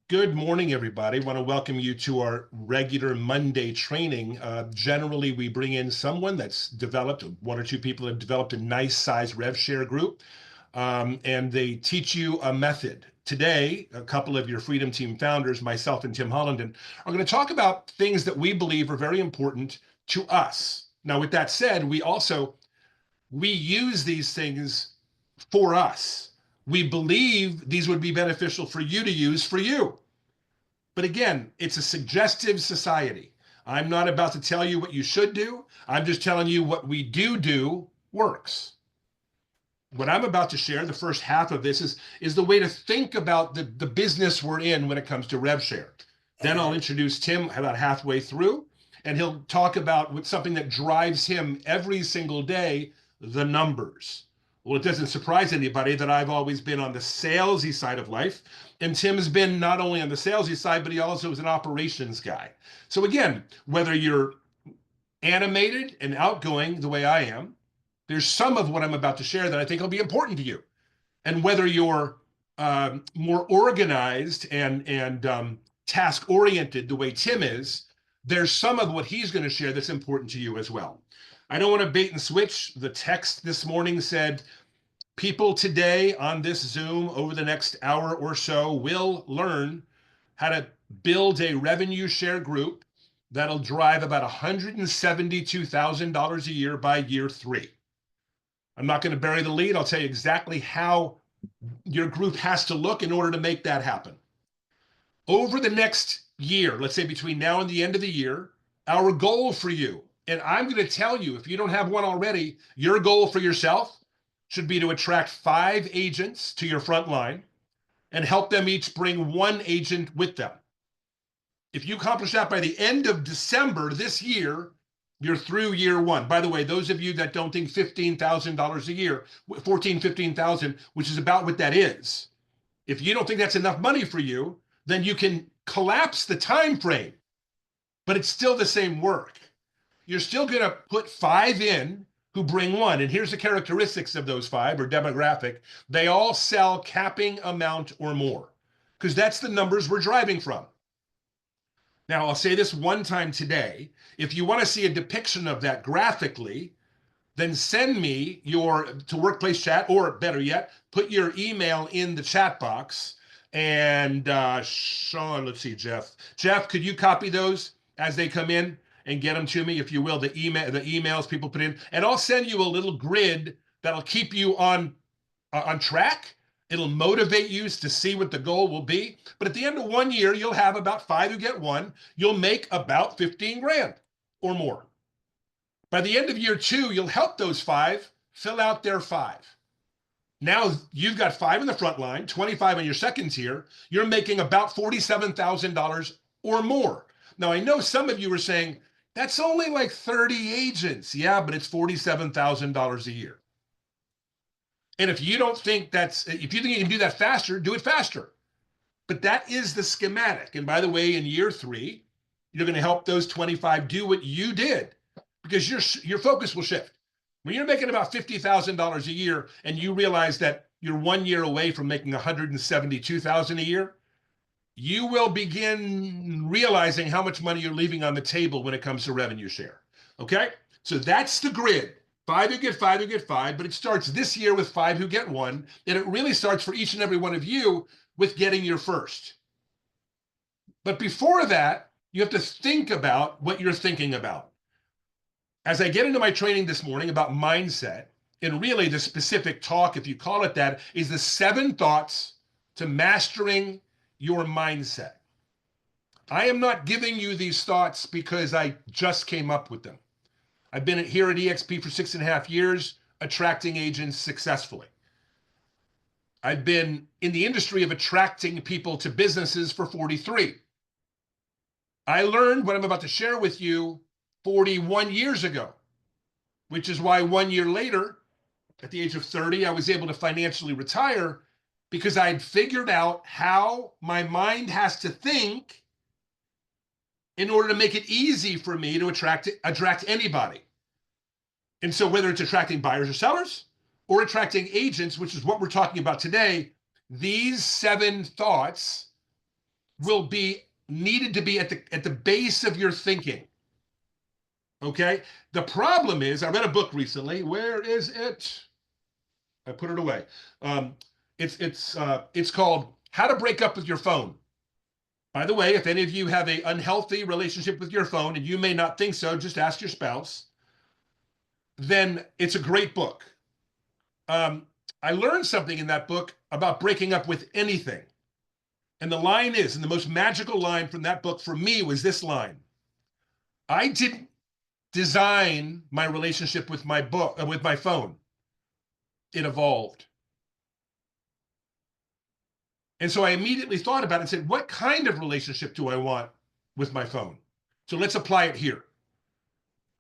Good morning, everybody. I want to welcome you to our regular Monday training. Generally, we bring in someone that's developed, one or two people have developed a nice size rev share group, and they teach you a method. Today, a couple of your Freedom Team founders, myself and Tim Hollinden, are going to talk about things that we believe are very important to us. Now, with that said, we use these things for us. We believe these would be beneficial for you to use for you. But again, it's a suggestive society. I'm not about to tell you what you should do. I'm just telling you what we do works. What I'm about to share, the first half of this, is the way to think about the business we're in when it comes to rev share. Then I'll introduce Tim about halfway through, and he'll talk about something that drives him every single day, the numbers. Well, it doesn't surprise anybody that I've always been on the salesy side of life. And Tim's been not only on the salesy side, but he also is an operations guy. So again, whether you're animated and outgoing the way I am, there's some of what I'm about to share that I think will be important to you. And whether you're more organized and task oriented the way Tim is, there's some of what he's going to share that's important to you as well. I don't want to bait and switch. The text this morning said, people today on this Zoom over the next hour or so will learn how to build a revenue share group that'll drive about $172,000 a year by year 3. I'm not going to bury the lead. I'll tell you exactly how your group has to look in order to make that happen. Over the next year, let's say between now and the end of the year, our goal for you, and I'm going to tell you, if you don't have one already, your goal for yourself should be to attract 5 agents to your front line and help them each bring 1 agent with them. If you accomplish that by the end of December this year, you're through year 1. By the way, those of you that don't think $15,000 a year, 14, 15,000, which is about what that is, if you don't think that's enough money for you, then you can collapse the time frame, but it's still the same work. You're still going to put 5 in who bring 1. And here's the characteristics of those 5, or demographic. They all sell capping amount or more, because that's the numbers we're driving from. Now, I'll say this one time today. If you want to see a depiction of that graphically, then send me to Workplace Chat, or better yet, put your email in the chat box. And Sean, let's see, Jeff, could you copy those as they come in and get them to me, if you will, the emails people put in, and I'll send you a little grid that'll keep you on track. It'll motivate you to see what the goal will be. But at the end of 1 year, you'll have about 5 who get 1. You'll make about 15 grand or more. By the end of year 2, you'll help those 5 fill out their 5. Now you've got 5 in the front line, 25 on your second tier. You're making about $47,000 or more. Now, I know some of you are saying, that's only like 30 agents. Yeah, but it's $47,000 a year. And if you think you can do that faster, do it faster. But that is the schematic. And by the way, in year 3, you're going to help those 25 do what you did, because your focus will shift. When you're making about $50,000 a year and you realize that you're 1 year away from making $172,000 a year, you will begin realizing how much money you're leaving on the table when it comes to revenue share. Okay? So that's the grid. 5 who get 5 who get 5, but it starts this year with 5 who get 1, and it really starts for each and every one of you with getting your first. But before that, you have to think about what you're thinking about. As I get into my training this morning about mindset, and really the specific talk, if you call it that, is the 7 thoughts to mastering your mindset. I am not giving you these thoughts because I just came up with them. I've been here at EXP for 6.5 years, attracting agents successfully. I've been in the industry of attracting people to businesses for 43. I learned what I'm about to share with you 41 years ago, which is why 1 year later, at the age of 30, I was able to financially retire, because I'd figured out how my mind has to think in order to make it easy for me to attract anybody. And so whether it's attracting buyers or sellers or attracting agents, which is what we're talking about today, these 7 thoughts will be needed to be at the base of your thinking. Okay. The problem is, I read a book recently. Where is it? I put it away. Um, it's called How to Break Up with Your Phone. By the way, if any of you have an unhealthy relationship with your phone, and you may not think so, just ask your spouse, then it's a great book. I learned something in that book about breaking up with anything. And the line is, and the most magical line from that book for me was this line: I didn't design my relationship with my book, with my phone. It evolved. And so I immediately thought about it and said, what kind of relationship do I want with my phone? So let's apply it here.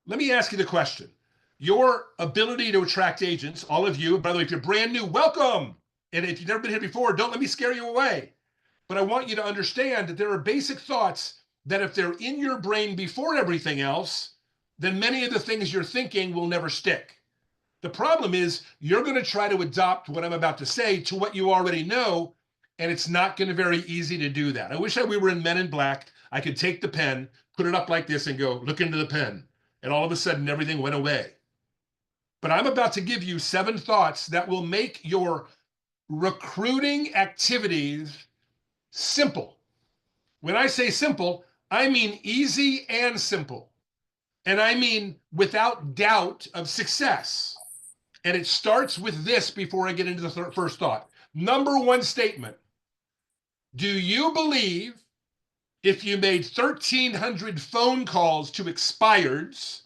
Let me ask you the question. Your ability to attract agents, all of you, by the way, if you're brand new, welcome. And if you've never been here before, don't let me scare you away. But I want you to understand that there are basic thoughts that if they're in your brain before everything else, then many of the things you're thinking will never stick. The problem is you're going to try to adopt what I'm about to say to what you already know, and it's not going to be very easy to do that. I wish we were in Men in Black. I could take the pen, put it up like this, and go, look into the pen. And all of a sudden, everything went away. But I'm about to give you 7 thoughts that will make your recruiting activities simple. When I say simple, I mean easy and simple. And I mean without doubt of success. And it starts with this before I get into the first thought. Number 1 statement. Do you believe if you made 1,300 phone calls to expireds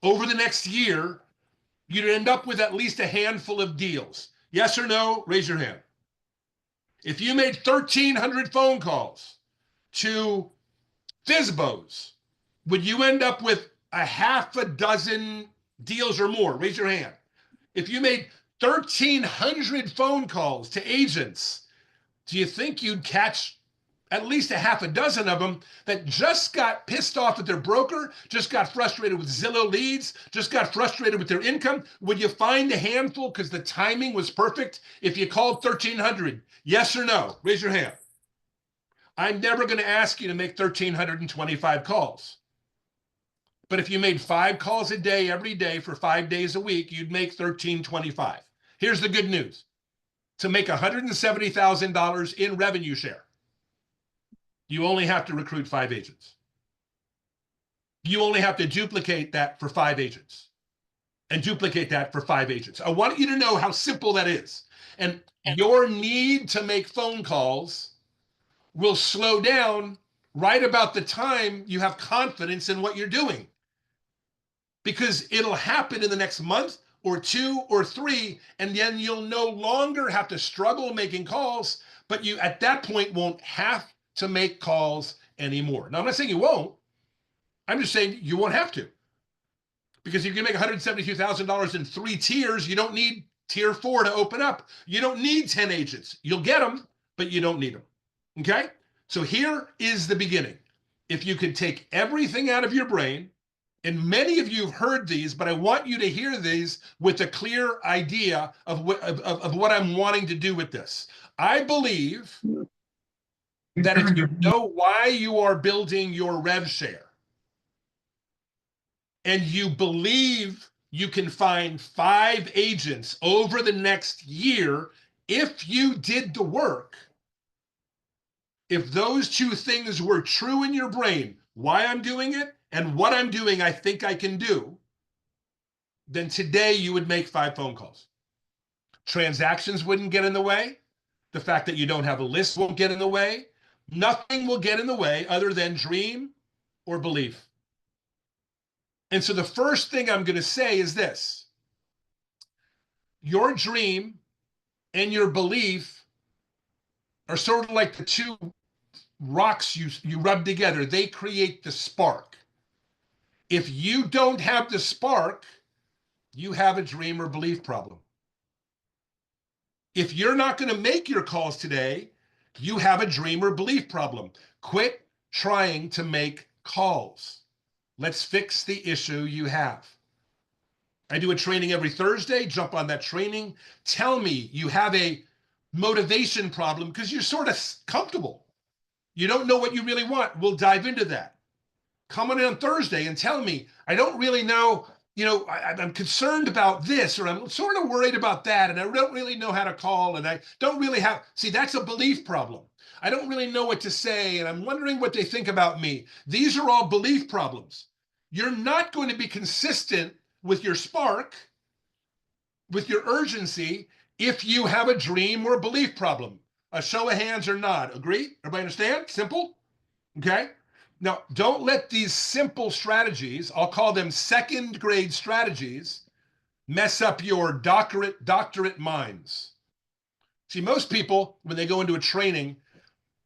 over the next year, you'd end up with at least a handful of deals? Yes or no? Raise your hand. If you made 1,300 phone calls to FSBOs, would you end up with a half a dozen deals or more? Raise your hand. If you made 1,300 phone calls to agents, do you think you'd catch at least a half a dozen of them that just got pissed off at their broker, just got frustrated with Zillow leads, just got frustrated with their income? Would you find a handful because the timing was perfect if you called 1,300? Yes or no? Raise your hand. I'm never going to ask you to make 1,325 calls. But if you made 5 calls a day every day for 5 days a week, you'd make 1,325. Here's the good news. To make $170,000 in revenue share, you only have to recruit 5 agents. You only have to duplicate that for 5 agents and duplicate that for 5 agents. I want you to know how simple that is. And your need to make phone calls will slow down right about the time you have confidence in what you're doing. Because it'll happen in the next month or 2 or 3, and then you'll no longer have to struggle making calls, but you at that point won't have to make calls anymore. Now, I'm not saying you won't. I'm just saying you won't have to. Because if you can make $172,000 in 3 tiers, you don't need tier 4 to open up. You don't need 10 agents. You'll get them, but you don't need them. Okay? So here is the beginning. If you can take everything out of your brain, and many of you have heard these, but I want you to hear these with a clear idea of what I'm wanting to do with this. I believe that if you know why you are building your rev share, and you believe you can find 5 agents over the next year, if you did the work, if those 2 things were true in your brain, why I'm doing it and what I'm doing I think I can do, then today you would make 5 phone calls. Transactions wouldn't get in the way. The fact that you don't have a list won't get in the way. Nothing will get in the way other than dream or belief. And so the first thing I'm going to say is this. Your dream and your belief are sort of like the 2 rocks you rub together. They create the spark. If you don't have the spark, you have a dream or belief problem. If you're not going to make your calls today, you have a dream or belief problem. Quit trying to make calls. Let's fix the issue you have. I do a training every Thursday. Jump on that training. Tell me you have a motivation problem because you're sort of comfortable. You don't know what you really want. We'll dive into that. Come on Thursday and tell me, I don't really know, I'm concerned about this, or I'm sort of worried about that, and I don't really know how to call, and I don't really have, see, that's a belief problem. I don't really know what to say, and I'm wondering what they think about me. These are all belief problems. You're not going to be consistent with your spark, with your urgency, if you have a dream or a belief problem. A show of hands or nod. Agree? Everybody understand? Simple? Okay? Now, don't let these simple strategies, I'll call them second grade strategies, mess up your doctorate minds. See, most people, when they go into a training,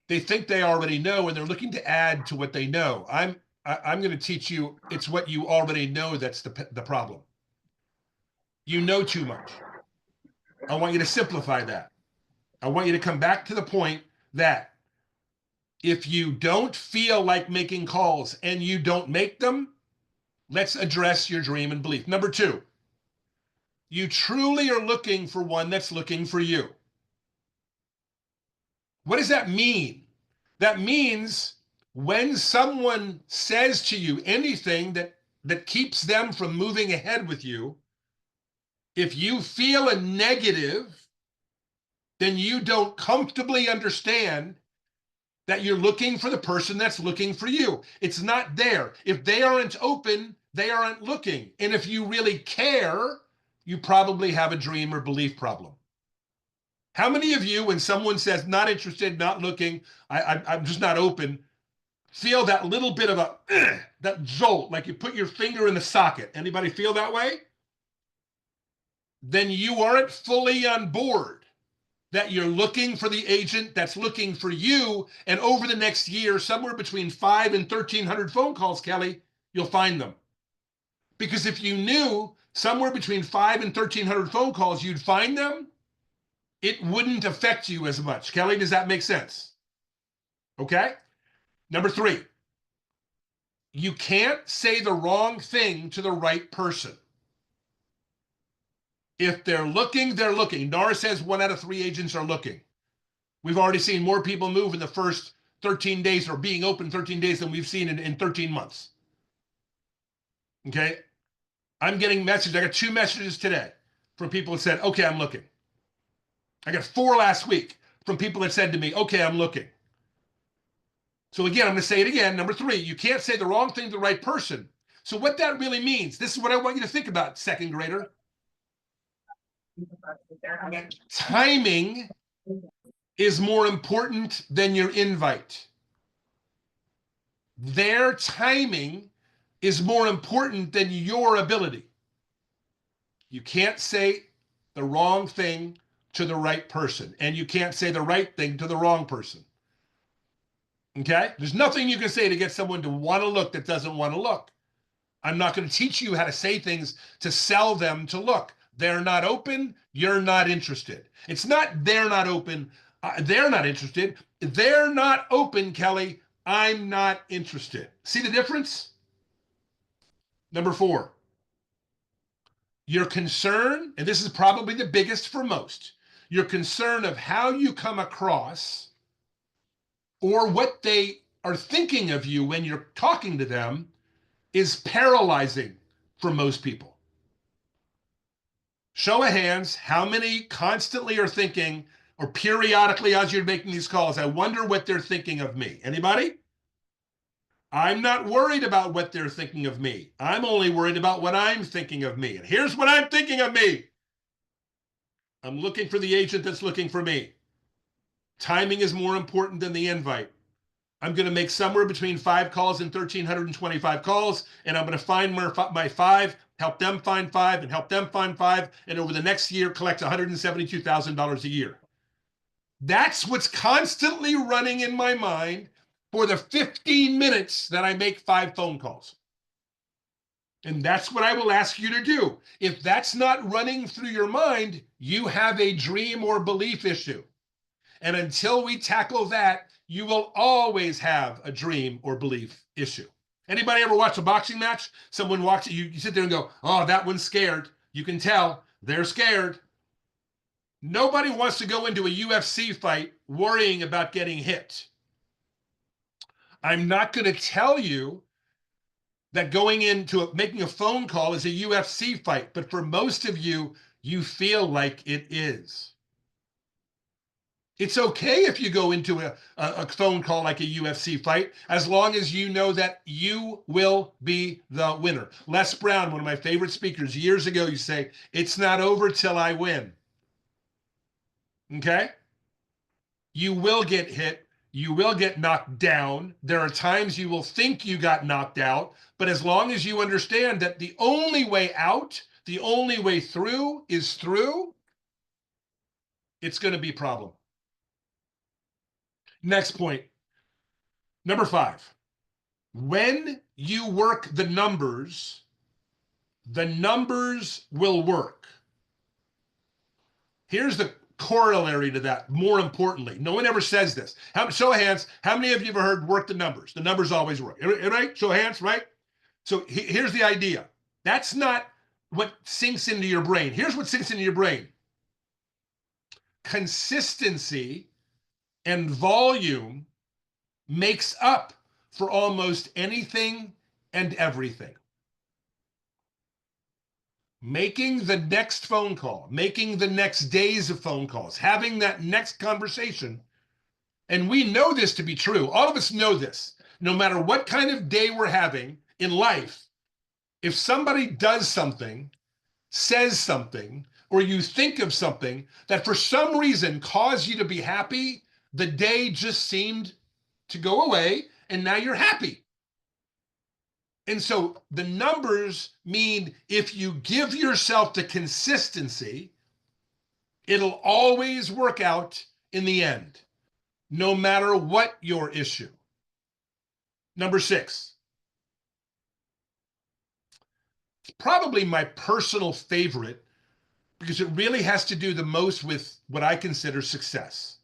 they think they already know, and they're looking to add to what they know. I'm going to teach you, it's what you already know that's the problem. You know too much. I want you to simplify that. I want you to come back to the point that if you don't feel like making calls and you don't make them, let's address your dream and belief. Number 2, you truly are looking for one that's looking for you. What does that mean? That means when someone says to you anything that keeps them from moving ahead with you, if you feel a negative, then you don't comfortably understand that you're looking for the person that's looking for you. It's not there. If they aren't open, they aren't looking. And if you really care, you probably have a dream or belief problem. How many of you, when someone says not interested, not looking, I'm just not open, feel that little bit of that jolt, like you put your finger in the socket? Anybody feel that way? Then you aren't fully on board that you're looking for the agent that's looking for you. And over the next year, somewhere between 5 and 1,300 phone calls, Kelly, you'll find them. Because if you knew somewhere between 5 and 1,300 phone calls, you'd find them, it wouldn't affect you as much. Kelly, does that make sense? Okay? Number 3, you can't say the wrong thing to the right person. If they're looking, they're looking. Nora says 1 out of 3 agents are looking. We've already seen more people move in the first 13 days or being open 13 days than we've seen in 13 months. Okay? I'm getting messages. I got 2 messages today from people that said, okay, I'm looking. I got 4 last week from people that said to me, okay, I'm looking. So again, I'm going to say it again. Number 3, you can't say the wrong thing to the right person. So what that really means, this is what I want you to think about, second grader. Timing is more important than your invite. Their timing is more important than your ability. You can't say the wrong thing to the right person, and you can't say the right thing to the wrong person. Okay? There's nothing you can say to get someone to want to look that doesn't want to look. I'm not going to teach you how to say things to sell them to look. They're not open, you're not interested. It's not they're not open, they're not interested. They're not open, Kelly, I'm not interested. See the difference? Number 4, your concern, and this is probably the biggest for most, your concern of how you come across or what they are thinking of you when you're talking to them is paralyzing for most people. Show of hands, how many constantly are thinking, or periodically as you're making these calls, I wonder what they're thinking of me? Anybody? I'm not worried about what they're thinking of me. I'm only worried about what I'm thinking of me. And here's what I'm thinking of me. I'm looking for the agent that's looking for me. Timing is more important than the invite. I'm going to make somewhere between 5 calls and 1,325 calls, and I'm going to find my 5, help them find 5, and help them find 5, and over the next year, collect $172,000 a year. That's what's constantly running in my mind for the 15 minutes that I make 5 phone calls. And that's what I will ask you to do. If that's not running through your mind, you have a dream or belief issue. And until we tackle that, you will always have a dream or belief issue. Anybody ever watch a boxing match? Someone walks, you sit there and go, oh, that one's scared. You can tell they're scared. Nobody wants to go into a UFC fight worrying about getting hit. I'm not going to tell you that going into making a phone call is a UFC fight, but for most of you, you feel like it is. It's okay if you go into a phone call like a UFC fight, as long as you know that you will be the winner. Les Brown, one of my favorite speakers, years ago, you say, it's not over till I win. Okay? You will get hit. You will get knocked down. There are times you will think you got knocked out, but as long as you understand that the only way out, the only way through is through, it's going to be a problem. Next point. Number 5. When you work the numbers will work. Here's the corollary to that, more importantly. No one ever says this. Show of hands, how many of you have ever heard work the numbers? The numbers always work, right? Show of hands, right? So here's the idea. That's not what sinks into your brain. Here's what sinks into your brain. Consistency and volume makes up for almost anything and everything. Making the next phone call, making the next days of phone calls, having that next conversation. And we know this to be true. All of us know this. No matter what kind of day we're having in life, if somebody does something, says something, or you think of something that for some reason caused you to be happy, the day just seemed to go away, and now you're happy. And so the numbers mean if you give yourself the consistency, it'll always work out in the end, no matter what your issue. Number 6. It's probably my personal favorite because it really has to do the most with what I consider success.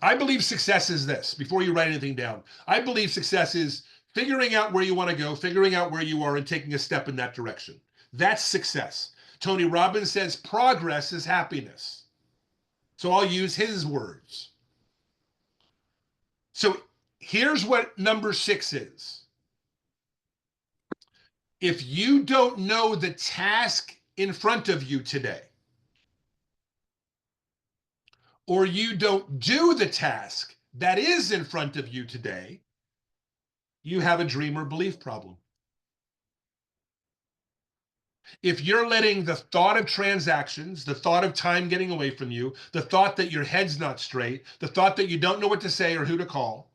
I believe success is this, before you write anything down. I believe success is figuring out where you want to go, figuring out where you are, and taking a step in that direction. That's success. Tony Robbins says progress is happiness. So I'll use his words. So here's what number 6 is. If you don't know the task in front of you today, or you don't do the task that is in front of you today, you have a dream or belief problem. If you're letting the thought of transactions, the thought of time getting away from you, the thought that your head's not straight, the thought that you don't know what to say or who to call,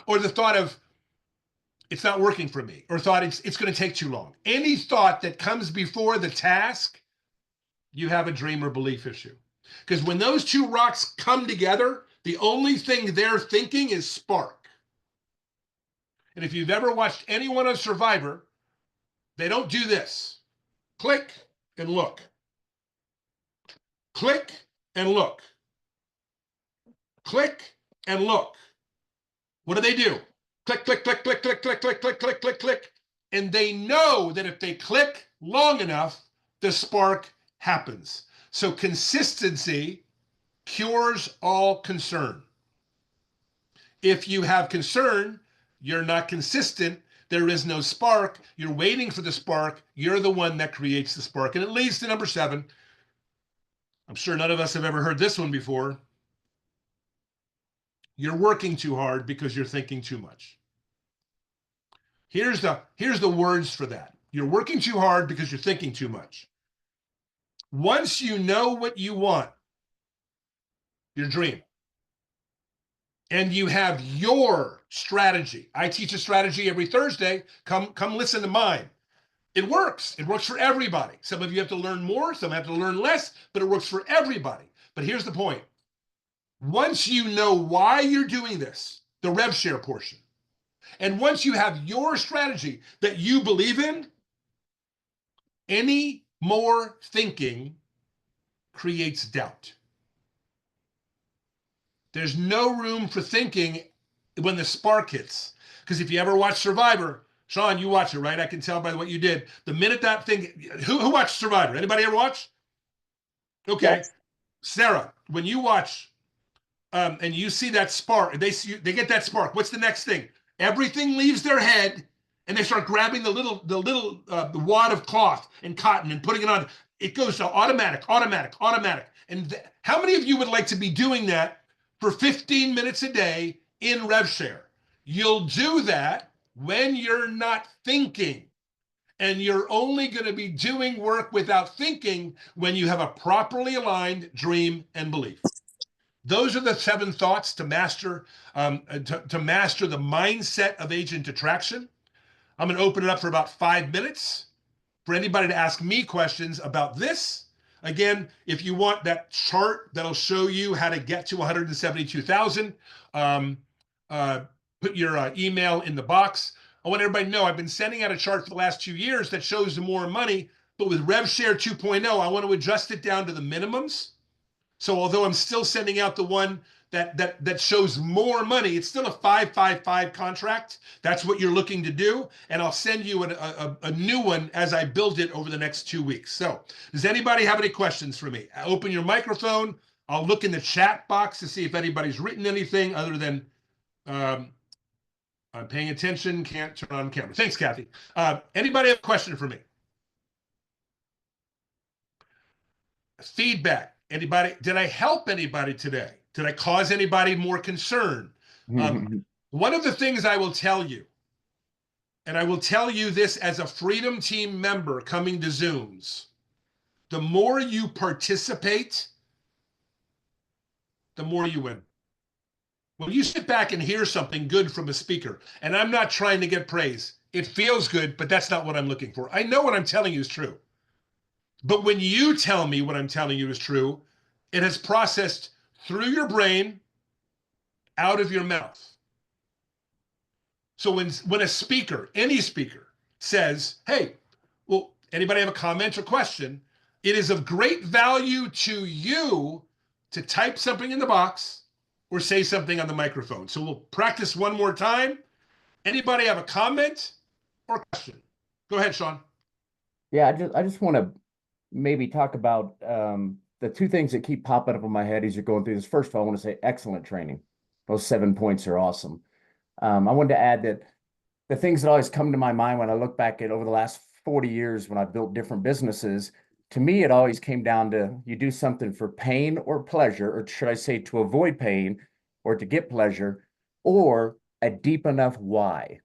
or the thought of it's not working for me, or thought it's going to take too long, any thought that comes before the task, you have a dream or belief issue. Because when those two rocks come together, the only thing they're thinking is spark. And if you've ever watched anyone on Survivor, they don't do this. Click and look. Click and look. Click and look. What do? Click, click, click, click, click, click, click, click, click, click, click. And they know that if they click long enough, the spark happens. So consistency cures all concern. If you have concern, you're not consistent, there is no spark, you're waiting for the spark, you're the one that creates the spark. And it leads to number 7. I'm sure none of us have ever heard this one before. You're working too hard because you're thinking too much. Here's the words for that. You're working too hard because you're thinking too much. Once you know what you want, your dream, and you have your strategy. I teach a strategy every Thursday. Come listen to mine. It works. It works for everybody. Some of you have to learn more, some have to learn less, but it works for everybody. But here's the point. Once you know why you're doing this, the rev share portion, and once you have your strategy that you believe in, any more thinking creates doubt. There's no room for thinking when the spark hits. Because if you ever watch Survivor, Sean, you watch it, right? I can tell by what you did. The minute that thing, who watched Survivor? Anybody ever watch? Okay. Yes. Sarah, when you watch and you see that spark, they get that spark. What's the next thing? Everything leaves their head, and they start grabbing the wad of cloth and cotton and putting it on. It goes to automatic, automatic, automatic. And how many of you would like to be doing that for 15 minutes a day in RevShare? You'll do that when you're not thinking. And you're only going to be doing work without thinking when you have a properly aligned dream and belief. Those are the 7 thoughts to master to master the mindset of agent attraction. I'm going to open it up for about 5 minutes for anybody to ask me questions about this. Again, if you want that chart that'll show you how to get to 172,000, put your email in the box. I want everybody to know I've been sending out a chart for the last 2 years that shows the more money, but with RevShare 2.0, I want to adjust it down to the minimums. So although I'm still sending out the one that shows more money, it's still a 555 contract. That's what you're looking to do. And I'll send you a new one as I build it over the next 2 weeks. So does anybody have any questions for me? Open your microphone. I'll look in the chat box to see if anybody's written anything other than I'm paying attention, can't turn on camera. Thanks, Kathy. Anybody have a question for me? Feedback. Anybody? Did I help anybody today? Did I cause anybody more concern? One of the things I will tell you, and I will tell you this as a Freedom Team member coming to Zooms, the more you participate, the more you win. When you sit back and hear something good from a speaker, and I'm not trying to get praise, it feels good, but that's not what I'm looking for. I know what I'm telling you is true. But when you tell me what I'm telling you is true, it has processed through your brain, out of your mouth. So when a speaker, any speaker, says, hey, well, anybody have a comment or question? It is of great value to you to type something in the box or say something on the microphone. So we'll practice one more time. Anybody have a comment or question? Go ahead, Sean. Yeah, I just want to maybe talk about the 2 things that keep popping up in my head as you're going through this. First of all, I want to say excellent training. Those 7 points are awesome. I wanted to add that the things that always come to my mind when I look back at over the last 40 years when I've built different businesses, to me, it always came down to you do something for pain or pleasure, or should I say to avoid pain or to get pleasure, or a deep enough why.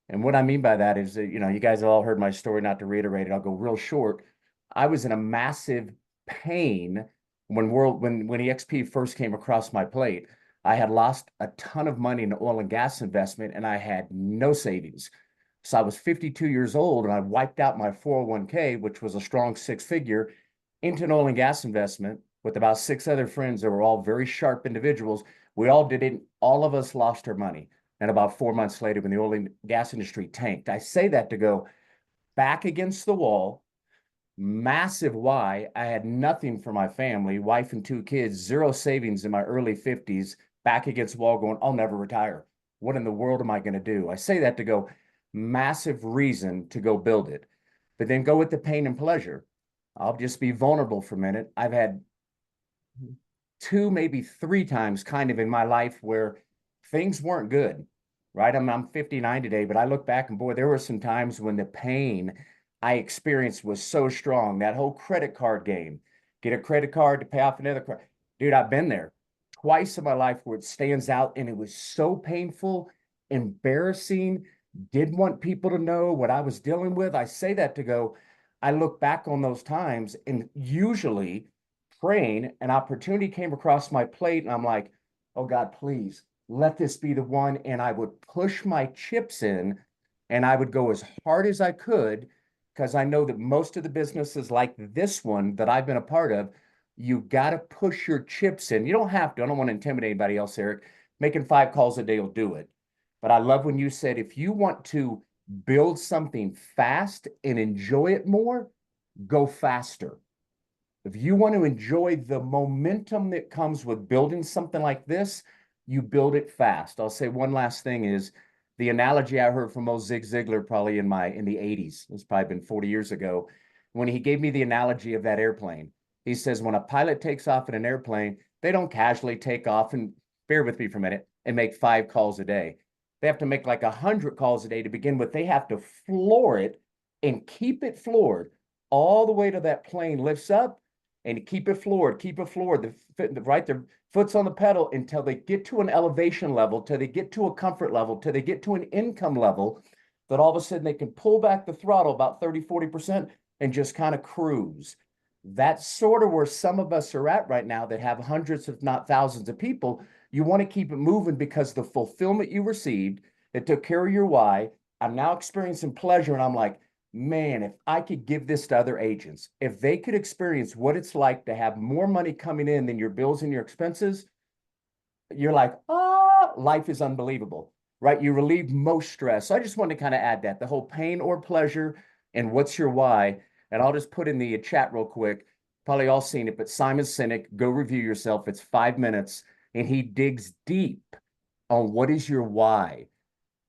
And what I mean by that is that, you guys have all heard my story, not to reiterate it, I'll go real short. I was in a massive pain when EXP first came across my plate. I had lost a ton of money in oil and gas investment, and I had no savings. So I was 52 years old, and I wiped out my 401k, which was a strong 6-figure, into an oil and gas investment with about 6 other friends that were all very sharp individuals. We all did it. All of us lost our money. And about 4 months later, when the oil and gas industry tanked, I say that to go back against the wall, massive why. I had nothing for my family, wife and 2 kids, 0 savings in my early 50s, back against the wall going, I'll never retire. What in the world am I going to do? I say that to go massive reason to go build it, but then go with the pain and pleasure. I'll just be vulnerable for a minute. I've had 2, maybe 3 times kind of in my life where things weren't good, right? I'm 59 today, but I look back and boy, there were some times when the pain I experienced was so strong. That whole credit card game, get a credit card to pay off another card. Dude, I've been there twice in my life where it stands out, and it was so painful, embarrassing, didn't want people to know what I was dealing with. I say that to go, I look back on those times, and usually praying, an opportunity came across my plate, and I'm like, oh God, please let this be the one. And I would push my chips in, and I would go as hard as I could, because I know that most of the businesses like this one that I've been a part of, you got to push your chips in. You don't have to. I don't want to intimidate anybody else, Eric. Making 5 calls a day will do it. But I love when you said, if you want to build something fast and enjoy it more, go faster. If you want to enjoy the momentum that comes with building something like this, you build it fast. I'll say one last thing is the analogy I heard from old Zig Ziglar probably in the 80s. It's probably been 40 years ago, when he gave me the analogy of that airplane. He says, when a pilot takes off in an airplane, they don't casually take off and bear with me for a minute, and make 5 calls a day. They have to make like 100 calls a day to begin with. They have to floor it and keep it floored all the way to that plane lifts up, and keep it floored, right? Their foot's on the pedal until they get to an elevation level, till they get to a comfort level, till they get to an income level that all of a sudden they can pull back the throttle about 30, 40% and just kind of cruise. That's sort of where some of us are at right now that have hundreds, if not thousands of people. You want to keep it moving because the fulfillment you received, it took care of your why. I'm now experiencing pleasure, and I'm like, man, if I could give this to other agents, if they could experience what it's like to have more money coming in than your bills and your expenses, you're like, life is unbelievable, right? You relieve most stress. So I just wanted to kind of add that, the whole pain or pleasure and what's your why. And I'll just put in the chat real quick. Probably all seen it, but Simon Sinek, go review yourself. It's 5 minutes, and he digs deep on what is your why.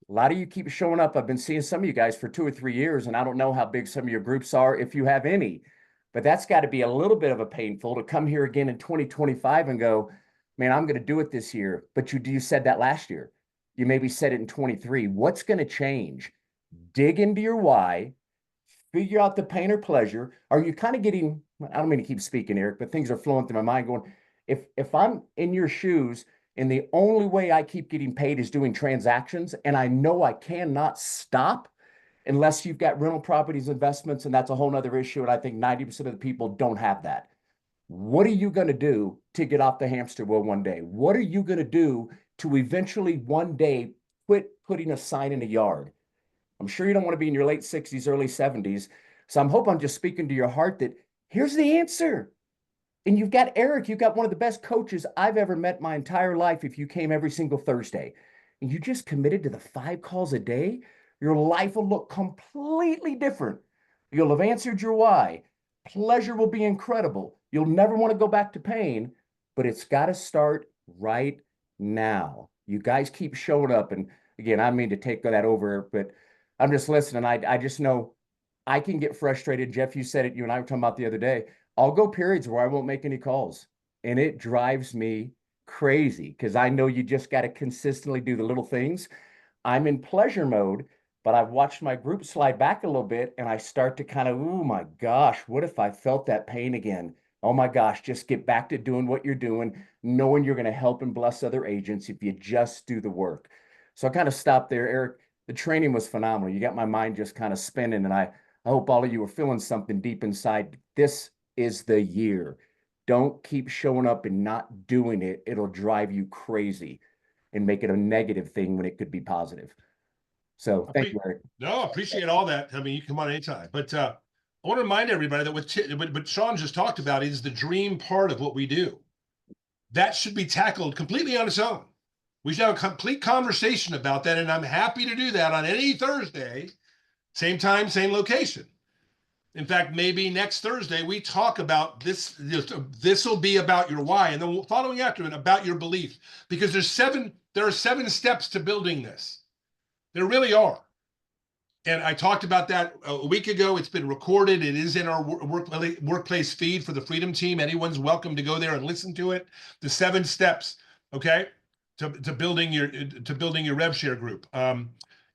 A lot of you keep showing up. I've been seeing some of you guys for 2 or 3 years, and I don't know how big some of your groups are, if you have any, but that's got to be a little bit of a painful to come here again in 2025 and go, man, I'm going to do it this year. But you said that last year. You maybe said it in 23. What's going to change? Dig into your why, figure out the pain or pleasure. Are you kind of getting, I don't mean to keep speaking, Eric, but things are flowing through my mind going, if I'm in your shoes, and the only way I keep getting paid is doing transactions, and I know I cannot stop unless you've got rental properties, investments, and that's a whole nother issue. And I think 90% of the people don't have that. What are you going to do to get off the hamster wheel one day? What are you going to do to eventually one day quit putting a sign in a yard? I'm sure you don't want to be in your late 60s, early 70s. So I'm just speaking to your heart that here's the answer. And you've got Eric, you've got one of the best coaches I've ever met my entire life. If you came every single Thursday and you just committed to the 5 calls a day, your life will look completely different. You'll have answered your why. Pleasure will be incredible. You'll never want to go back to pain, but it's got to start right now. You guys keep showing up. And again, I mean to take that over, but I'm just listening. I just know I can get frustrated. Jeff, you said it, you and I were talking about the other day. I'll go periods where I won't make any calls, and it drives me crazy because I know you just got to consistently do the little things. I'm in pleasure mode, but I've watched my group slide back a little bit, and I start to kind of, oh my gosh, what if I felt that pain again? Oh my gosh, just get back to doing what you're doing, knowing you're going to help and bless other agents if you just do the work. So I kind of stopped there, Eric. The training was phenomenal. You got my mind just kind of spinning, and I hope all of you are feeling something deep inside. This is the year. Don't keep showing up and not doing it. It'll drive you crazy and make it a negative thing when it could be positive. So thank you, Eric. No, appreciate all that. I mean, you come on anytime. But I want to remind everybody that what Sean just talked about is the dream part of what we do. That should be tackled completely on its own. We should have a complete conversation about that, and I'm happy to do that on any Thursday, same time, same location. In fact, maybe next Thursday we talk about this. This will be about your why, and then following after it about your belief, because there are 7 steps to building this. There really are. And I talked about that a week ago. It's been recorded. It is in our workplace feed for the Freedom Team. Anyone's welcome to go there and listen to it. The 7 steps, okay, to building your rev share group.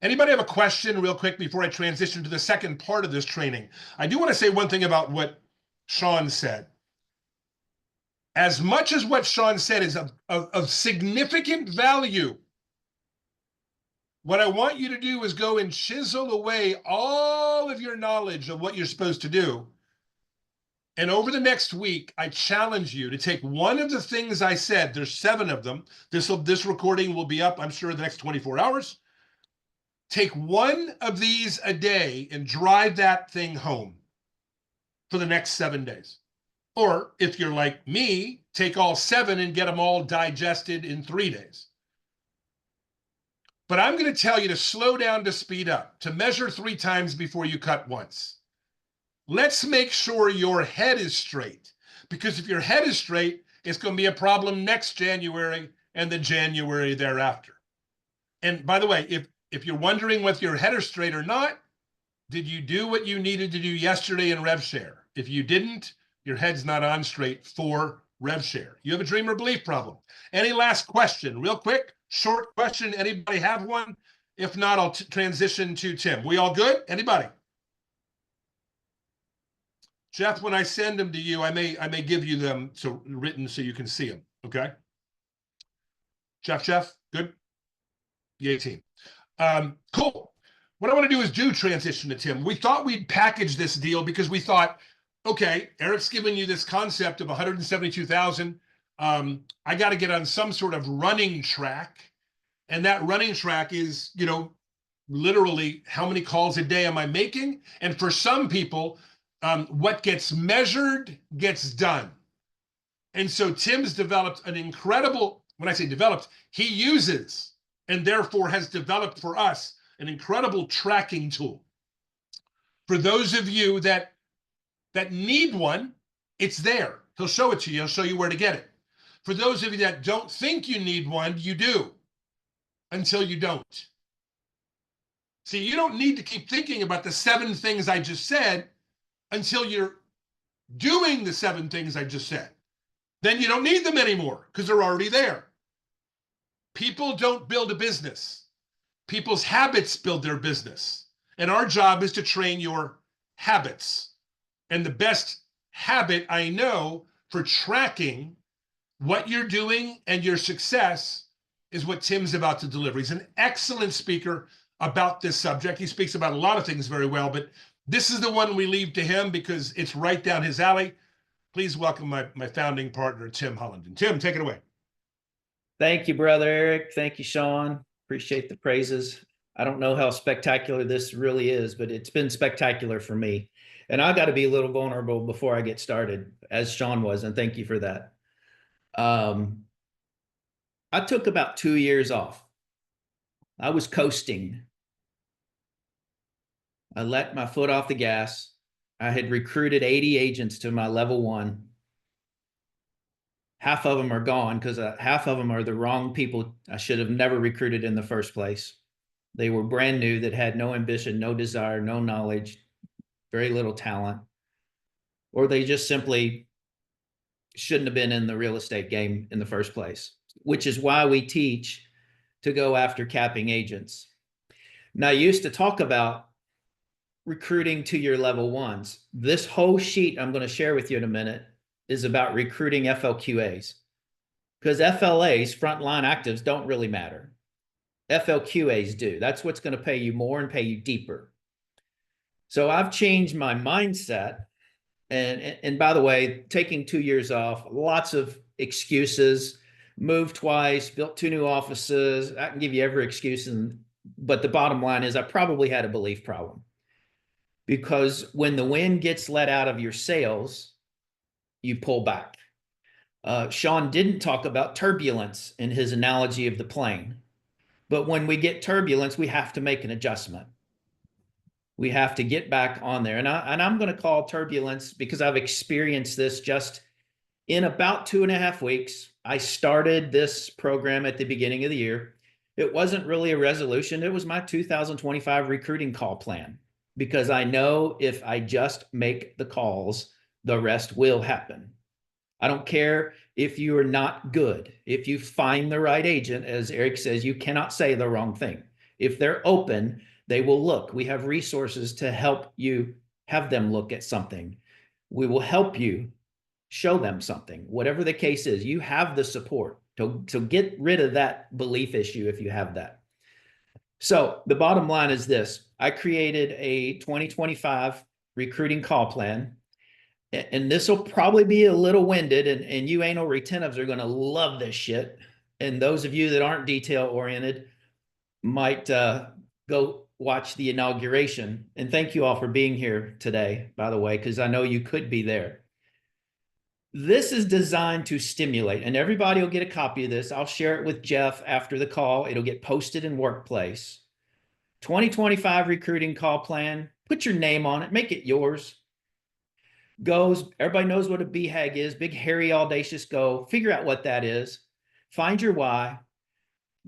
Anybody have a question real quick before I transition to the second part of this training? I do want to say one thing about what Sean said. As much as what Sean said is of significant value, what I want you to do is go and chisel away all of your knowledge of what you're supposed to do. And over the next week, I challenge you to take one of the things I said. There's 7 of them. This recording will be up, I'm sure, in the next 24 hours. Take one of these a day and drive that thing home for the next 7 days. Or if you're like me, take all 7 and get them all digested in 3 days. But I'm going to tell you to slow down to speed up, to measure 3 times before you cut once. Let's make sure your head is straight, because if your head is straight, it's going to be a problem next January and the January thereafter. And by the way, if you're wondering whether your head is straight or not, did you do what you needed to do yesterday in RevShare? If you didn't, your head's not on straight for rev share. You have a dream or belief problem. Any last question? Real quick, short question. Anybody have one? If not, I'll transition to Tim. We all good? Anybody? Jeff, when I send them to you, I may give you them written so you can see them. Okay. Jeff, good. Yay, team. Cool. What I want to do is transition to Tim. We thought we'd package this deal because we thought, okay, Eric's giving you this concept of 172,000. I got to get on some sort of running track. And that running track is, literally how many calls a day am I making? And for some people, what gets measured gets done. And so Tim's developed an incredible, when I say developed, he uses and therefore has developed for us an incredible tracking tool. For those of you that need one, it's there. He'll show it to you. He'll show you where to get it. For those of you that don't think you need one, you do until you don't. See, you don't need to keep thinking about the 7 things I just said until you're doing the 7 things I just said. Then you don't need them anymore because they're already there. People don't build a business. People's habits build their business. And our job is to train your habits. And the best habit I know for tracking what you're doing and your success is what Tim's about to deliver. He's an excellent speaker about this subject. He speaks about a lot of things very well, but this is the one we leave to him because it's right down his alley. Please welcome my founding partner, Tim Hollinden. Tim, take it away. Thank you, Brother Eric. Thank you, Sean. Appreciate the praises. I don't know how spectacular this really is, but it's been spectacular for me. And I got to be a little vulnerable before I get started, as Sean was, and thank you for that. I took about 2 years off. I was coasting. I let my foot off the gas. I had recruited 80 agents to my level 1. Half of them are gone because half of them are the wrong people I should have never recruited in the first place. They were brand new that had no ambition, no desire, no knowledge, very little talent, or they just simply shouldn't have been in the real estate game in the first place, which is why we teach to go after capping agents. Now, I used to talk about recruiting to your level 1s. This whole sheet I'm going to share with you in a minute is about recruiting FLQAs, because FLAs, frontline actives, don't really matter. FLQAs do. That's what's going to pay you more and pay you deeper. So I've changed my mindset. And by the way, taking 2 years off, lots of excuses, moved twice, built 2 new offices. I can give you every excuse. But the bottom line is I probably had a belief problem, because when the wind gets let out of your sails, you pull back. Sean didn't talk about turbulence in his analogy of the plane. But when we get turbulence, we have to make an adjustment. We have to get back on there. And I'm going to call turbulence, because I've experienced this just in about 2.5 weeks. I started this program at the beginning of the year. It wasn't really a resolution. It was my 2025 recruiting call plan, because I know if I just make the calls, the rest will happen. I don't care if you are not good. If you find the right agent, as Eric says, you cannot say the wrong thing. If they're open, they will look. We have resources to help you have them look at something. We will help you show them something. Whatever the case is, you have the support to get rid of that belief issue if you have that. So the bottom line is this. I created a 2025 recruiting call plan. And this will probably be a little winded, and you anal retentives are going to love this shit. And those of you that aren't detail oriented might go watch the inauguration. And thank you all for being here today, by the way, because I know you could be there. This is designed to stimulate, and everybody will get a copy of this. I'll share it with Jeff after the call. It'll get posted in Workplace. 2025 recruiting call plan. Put your name on it. Make it yours. Goes, everybody knows what a BHAG is, big, hairy, audacious goal. Figure out what that is. Find your why.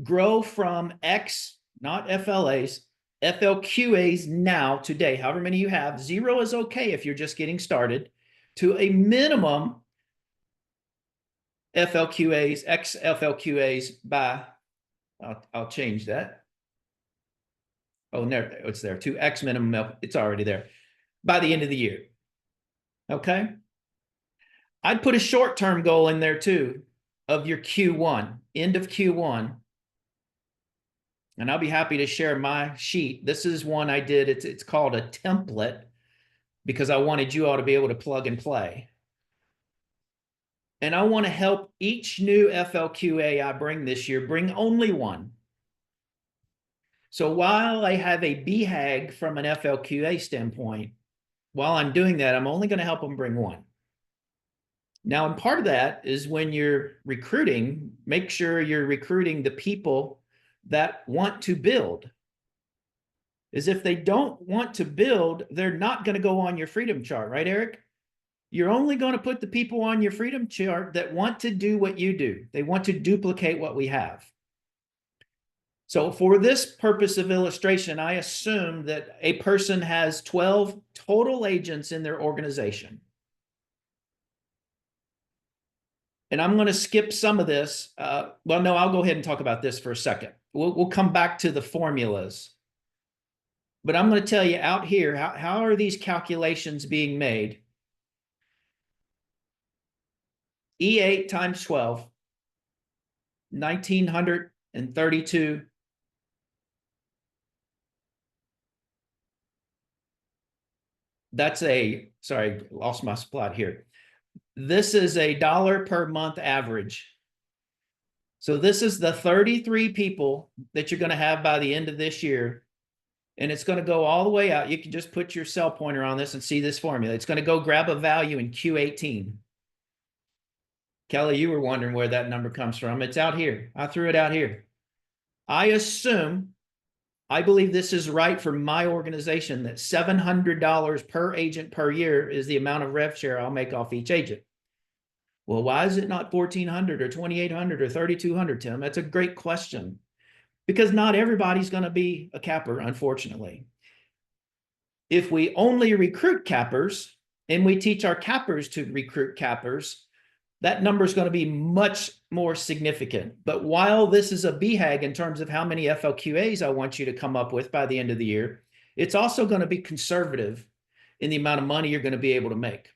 Grow from X, not FLAs, FLQAs now, today, however many you have. 0 is okay if you're just getting started, to a minimum FLQAs, ex-FLQAs by, I'll change that. Oh, no, it's there. 2X minimum, it's already there. By the end of the year. Okay. I'd put a short-term goal in there too of your Q1, end of Q1. And I'll be happy to share my sheet. This is one I did. It's called a template because I wanted you all to be able to plug and play. And I want to help each new FLQA I bring this year bring only one. So while I have a BHAG from an FLQA standpoint, while I'm doing that, I'm only going to help them bring one. Now, and part of that is when you're recruiting, make sure you're recruiting the people that want to build. Is if they don't want to build, they're not going to go on your freedom chart, right, Eric? You're only going to put the people on your freedom chart that want to do what you do. They want to duplicate what we have. So for this purpose of illustration, I assume that a person has 12 total agents in their organization. And I'm going to skip some of this. Well, no, I'll go ahead and talk about this for a second. We'll come back to the formulas. But I'm going to tell you out here, how are these calculations being made? E8 times 12, 1,932. That's a, sorry, lost my spot here. This is $1 per month average. So this is the 33 people that you're going to have by the end of this year. And it's going to go all the way out. You can just put your cell pointer on this and see this formula. It's going to go grab a value in Q18. Kelly, you were wondering where that number comes from. It's out here. I threw it out here. I assume, I believe this is right for my organization, that $700 per agent per year is the amount of rev share I'll make off each agent. Well, why is it not $1,400 or $2,800 or $3,200, Tim? That's a great question. Because not everybody's going to be a capper, unfortunately. If we only recruit cappers and we teach our cappers to recruit cappers, that number is going to be much more significant. But while this is a BHAG in terms of how many FLQAs I want you to come up with by the end of the year, it's also going to be conservative in the amount of money you're going to be able to make.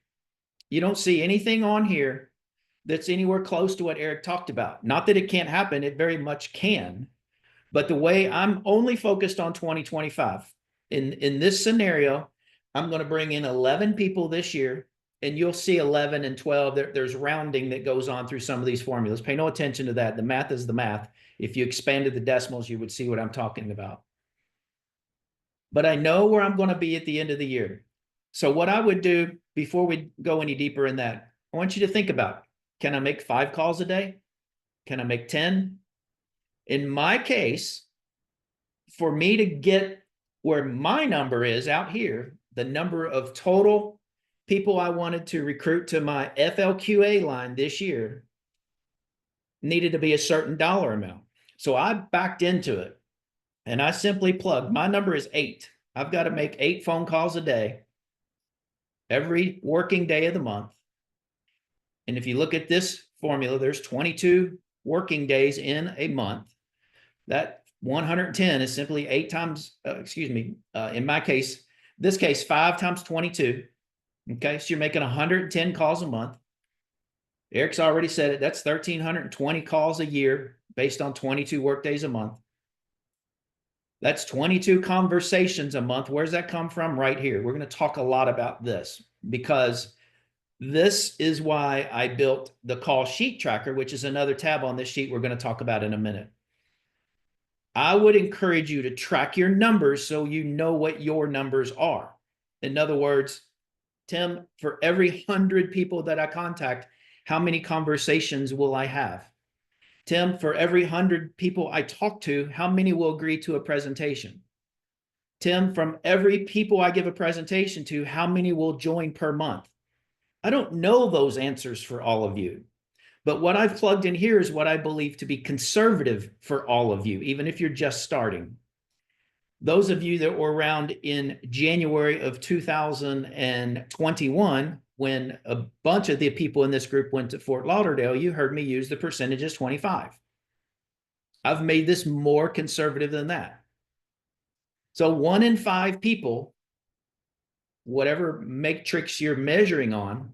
You don't see anything on here that's anywhere close to what Eric talked about. Not that it can't happen, it very much can. But the way I'm only focused on 2025, in this scenario, I'm going to bring in 11 people this year. And you'll see 11 and 12. There's rounding that goes on through some of these formulas. Pay no attention to that. The math is the math. If you expanded the decimals, you would see what I'm talking about. But I know where I'm going to be at the end of the year. So what I would do before we go any deeper in that, I want you to think about, can I make 5 calls a day? Can I make 10? In my case, for me to get where my number is out here, the number of total people I wanted to recruit to my FLQA line this year needed to be a certain dollar amount. So I backed into it and I simply plugged. My number is 8. I've got to make 8 phone calls a day, every working day of the month. And if you look at this formula, there's 22 working days in a month. That 110 is simply 8 times, in my case, this case, 5 times 22. Okay, so you're making 110 calls a month. Eric's already said it. That's 1,320 calls a year based on 22 work days a month. That's 22 conversations a month. Where's that come from? Right here. We're going to talk a lot about this because this is why I built the call sheet tracker, which is another tab on this sheet we're going to talk about in a minute. I would encourage you to track your numbers so you know what your numbers are. In other words, Tim, for every 100 people that I contact, how many conversations will I have? Tim, for every 100 people I talk to, how many will agree to a presentation? Tim, from every people I give a presentation to, how many will join per month? I don't know those answers for all of you, but what I've plugged in here is what I believe to be conservative for all of you, even if you're just starting. Those of you that were around in January of 2021 when a bunch of the people in this group went to Fort Lauderdale, you heard me use the percentages 25. I've made this more conservative than that. So 1 in 5 people, whatever matrix you're measuring on,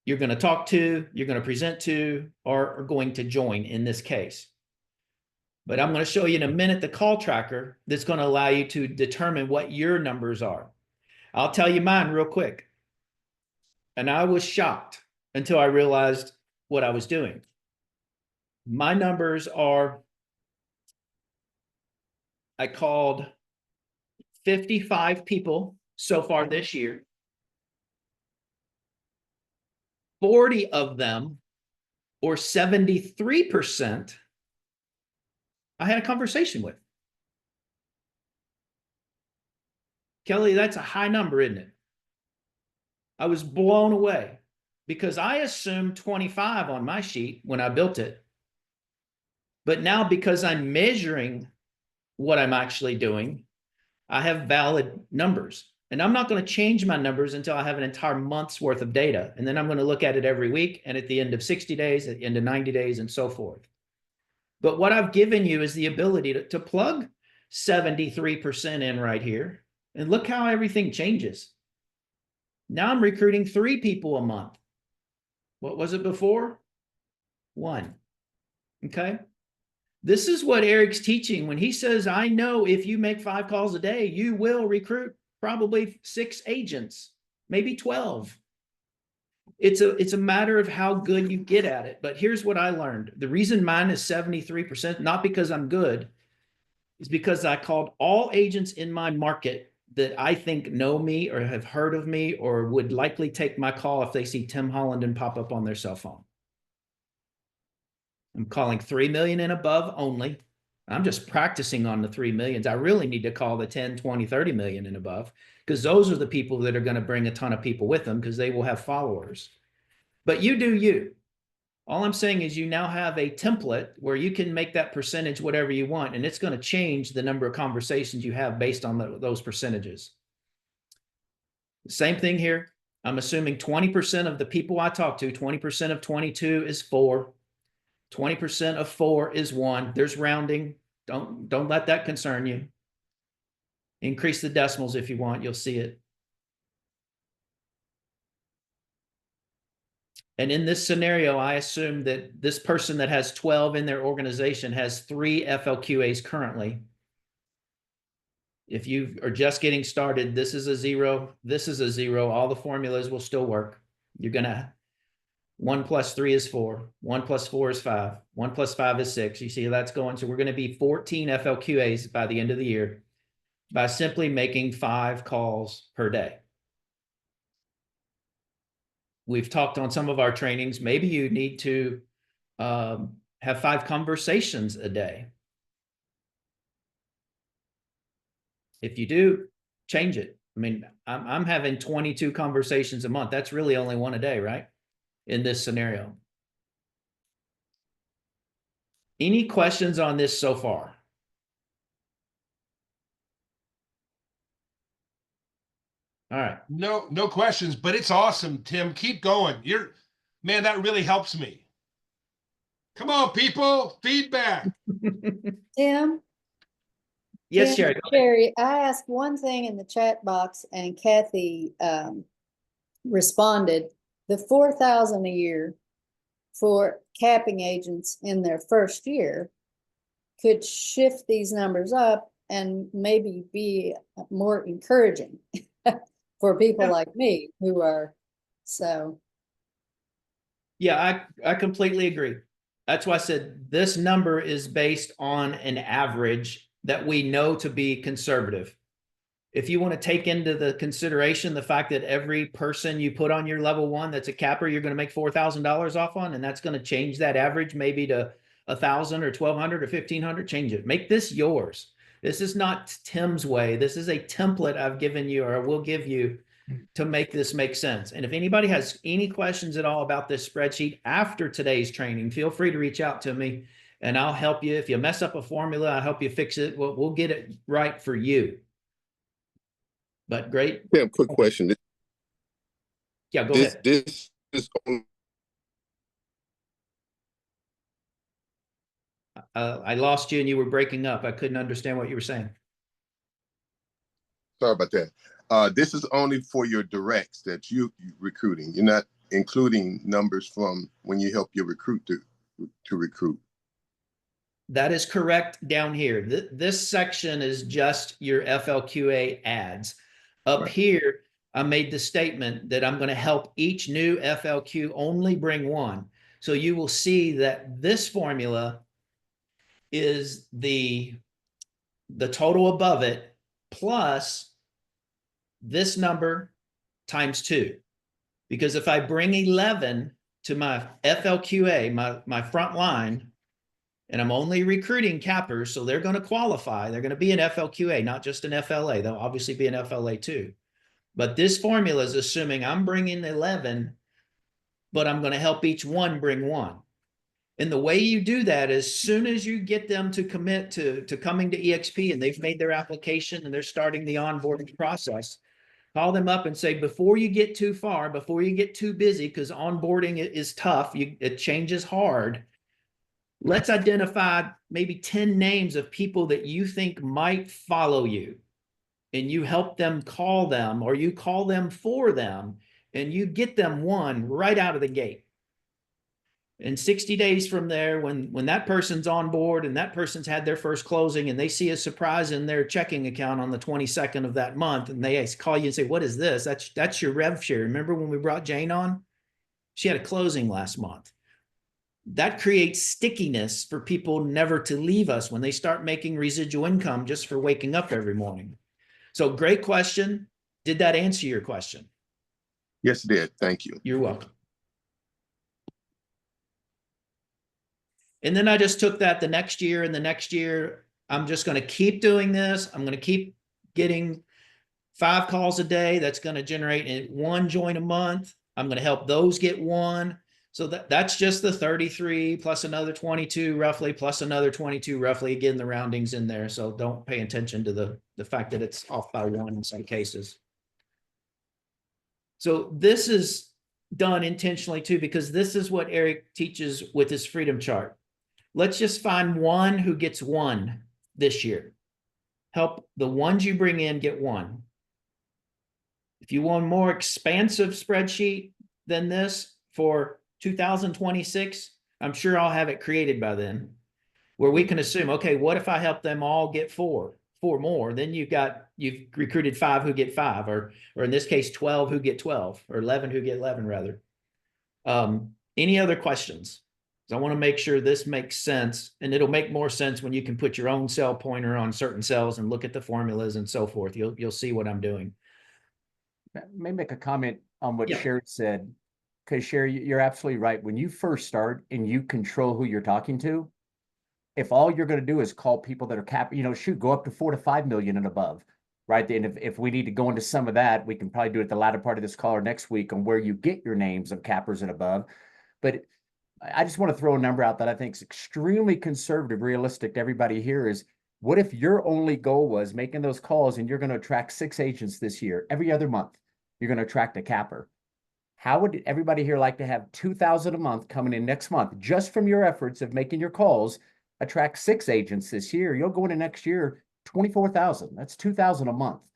you're going to talk to, you're going to present to, or are going to join in this case. But I'm going to show you in a minute the call tracker that's going to allow you to determine what your numbers are. I'll tell you mine real quick. And I was shocked until I realized what I was doing. My numbers are, I called 55 people so far this year. 40 of them, or 73%, I had a conversation with. Kelly, that's a high number, isn't it? I was blown away because I assumed 25 on my sheet when I built it. But now, because I'm measuring what I'm actually doing, I have valid numbers. And I'm not going to change my numbers until I have an entire month's worth of data. And then I'm going to look at it every week and at the end of 60 days, at the end of 90 days, and so forth. But what I've given you is the ability to plug 73% in right here. And look how everything changes. Now I'm recruiting 3 people a month. What was it before? 1. Okay. This is what Eric's teaching when he says, I know if you make 5 calls a day, you will recruit probably 6 agents, maybe 12. It's a matter of how good you get at it. But here's what I learned. The reason mine is 73%, not because I'm good, is because I called all agents in my market that I think know me or have heard of me or would likely take my call if they see Tim Hollinden pop up on their cell phone. I'm calling 3 million and above only. I'm just practicing on the 3 millions. I really need to call the 10, 20, 30 million and above, because those are the people that are going to bring a ton of people with them because they will have followers. But you do you. All I'm saying is you now have a template where you can make that percentage whatever you want, and it's going to change the number of conversations you have based on those percentages. Same thing here. I'm assuming 20% of the people I talk to, 20% of 22 is 4. 20% of 4 is 1. There's rounding. Don't let that concern you. Increase the decimals if you want. You'll see it. And in this scenario, I assume that this person that has 12 in their organization has 3 FLQAs currently. If you are just getting started, this is a 0. This is a 0. All the formulas will still work. You're going to 1 plus 3 is 4. 1 plus 4 is 5. 1 plus 5 is 6. You see that's going. So we're going to be 14 FLQAs by the end of the year by simply making 5 calls per day. We've talked on some of our trainings. Maybe you need to have 5 conversations a day. If you do, change it. I mean, I'm having 22 conversations a month. That's really only 1 a day, right? In this scenario. Any questions on this so far? All right. No questions, but it's awesome, Tim. Keep going. Man, that really helps me. Come on, people, feedback. Tim? Yes, Tim, Sherry. Sherry, I asked one thing in the chat box and Kathy responded. The 4,000 a year for capping agents in their first year could shift these numbers up and maybe be more encouraging for people like me who are so. Yeah, I completely agree. That's why I said this number is based on an average that we know to be conservative. If you want to take into the consideration the fact that every person you put on your level 1 that's a capper, you're going to make $4,000 off on, and that's going to change that average maybe to 1,000 or 1,200 or 1,500, change it. Make this yours. This is not Tim's way. This is a template I've given you or will give you to make this make sense. And if anybody has any questions at all about this spreadsheet after today's training, feel free to reach out to me and I'll help you. If you mess up a formula, I'll help you fix it. We'll get it right for you. But great. Yeah, quick question. Yeah, go ahead. This is only, I lost you and you were breaking up. I couldn't understand what you were saying. sorry about that. This is only for your directs that you recruiting. You're not including numbers from when you help your recruit to recruit. That is correct down here. This section is just your FLQA ads. Up Right. here, I made the statement that I'm going to help each new FLQ only bring one. So you will see that this formula is the total above it plus this number times 2. Because if I bring 11 to my FLQA, my front line, and I'm only recruiting cappers, so they're going to qualify. They're going to be an FLQA, not just an FLA. They'll obviously be an FLA too. But this formula is assuming I'm bringing 11, but I'm going to help each one bring 1. And the way you do that is as soon as you get them to commit to coming to EXP and they've made their application and they're starting the onboarding process, call them up and say, before you get too far, before you get too busy, because onboarding is tough, it changes hard. Let's identify maybe 10 names of people that you think might follow you, and you help them call them, or you call them for them, and you get them one right out of the gate. And 60 days from there, when that person's on board and that person's had their first closing and they see a surprise in their checking account on the 22nd of that month, and they call you and say, what is this? That's your rev share. Remember when we brought Jane on? She had a closing last month. That creates stickiness for people never to leave us when they start making residual income just for waking up every morning. So great question. Did that answer your question? Yes, it did. Thank you. You're welcome. And then I just took that the next year and the next year. I'm just going to keep doing this. I'm going to keep getting 5 calls a day. That's going to generate 1 join a month. I'm going to help those get 1. So that's just the 33 plus another 22 roughly, plus another 22 roughly. Again, the roundings in there. So don't pay attention to the fact that it's off by 1 in some cases. So this is done intentionally too, because this is what Eric teaches with his freedom chart. Let's just find one who gets 1 this year. Help the ones you bring in get 1. If you want a more expansive spreadsheet than this for 2026, I'm sure I'll have it created by then, where we can assume, okay, what if I help them all get 4 more? Then you've recruited 5 who get 5, or in this case, 12 who get 12, or 11 who get 11 rather. Any other questions? So I want to make sure this makes sense, and it'll make more sense when you can put your own cell pointer on certain cells and look at the formulas and so forth. You'll see what I'm doing. May make a comment on what Yeah. Sherry said, because Sherry, you're absolutely right. When you first start and you control who you're talking to, if all you're going to do is call people that are shoot, go up to 4 to 5 million and above, right? And if we need to go into some of that, we can probably do it the latter part of this call or next week on where you get your names of cappers and above. But I just want to throw a number out that I think is extremely conservative, realistic to everybody here is, what if your only goal was making those calls and you're going to attract 6 agents this year, every other month, you're going to attract a capper? How would everybody here like to have 2,000 a month coming in next month just from your efforts of making your calls, attract 6 agents this year? You'll go into next year, 24,000. That's 2,000 a month.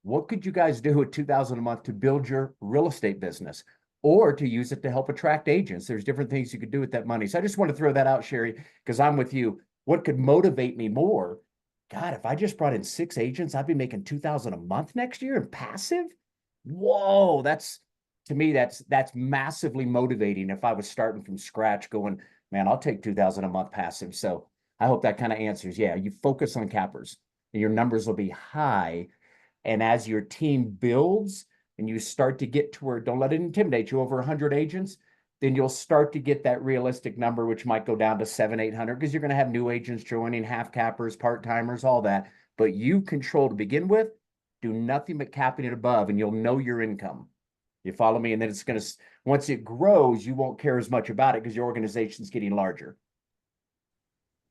What could you guys do with 2,000 a month to build your real estate business, or to use it to help attract agents? There's different things you could do with that money. So I just want to throw that out, Sherry, because I'm with you. What could motivate me more? God, if I just brought in 6 agents, I'd be making 2,000 a month next year in passive. Whoa, to me, that's massively motivating. If I was starting from scratch going, man, I'll take 2,000 a month passive. So I hope that kind of answers. Yeah, you focus on cappers and your numbers will be high. And as your team builds and you start to get to where, don't let it intimidate you, over 100 agents, then you'll start to get that realistic number, which might go down to 700, 800, because you're going to have new agents joining, half cappers, part-timers, all that. But you control to begin with, do nothing but capping it above, and you'll know your income. You follow me? And then it's going to, once it grows, you won't care as much about it because your organization's getting larger.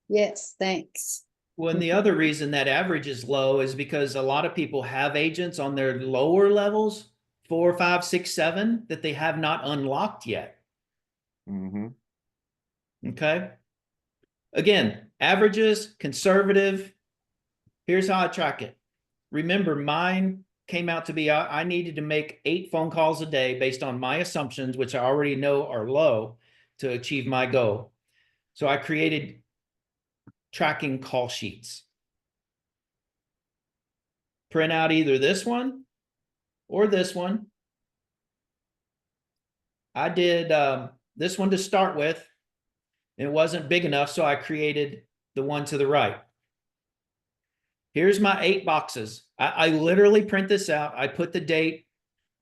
Yes, thanks. Well, and the other reason that average is low is because a lot of people have agents on their lower levels 4, 5, 6, 7 that they have not unlocked yet. Mm-hmm. Okay. Again, averages, conservative. Here's how I track it. Remember, mine came out to be, I needed to make 8 phone calls a day based on my assumptions, which I already know are low, to achieve my goal. So I created tracking call sheets. Print out either this one or this one. I did this one to start with. It wasn't big enough, so I created the one to the right. Here's my 8 boxes. I literally print this out. I put the date.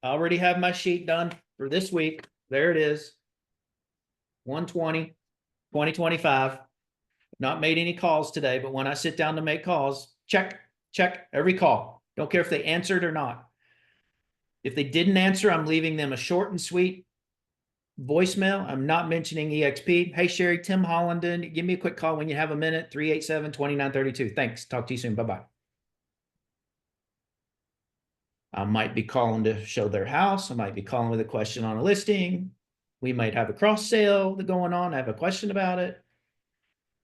I already have my sheet done for this week. There it is. 1/20/2025. Not made any calls today, but when I sit down to make calls, check every call. Don't care if they answered or not. If they didn't answer, I'm leaving them a short and sweet voicemail. I'm not mentioning EXP. Hey, Sherry, Tim Hollinden, give me a quick call when you have a minute, 387-2932. Thanks. Talk to you soon. Bye-bye. I might be calling to show their house. I might be calling with a question on a listing. We might have a cross sale going on. I have a question about it.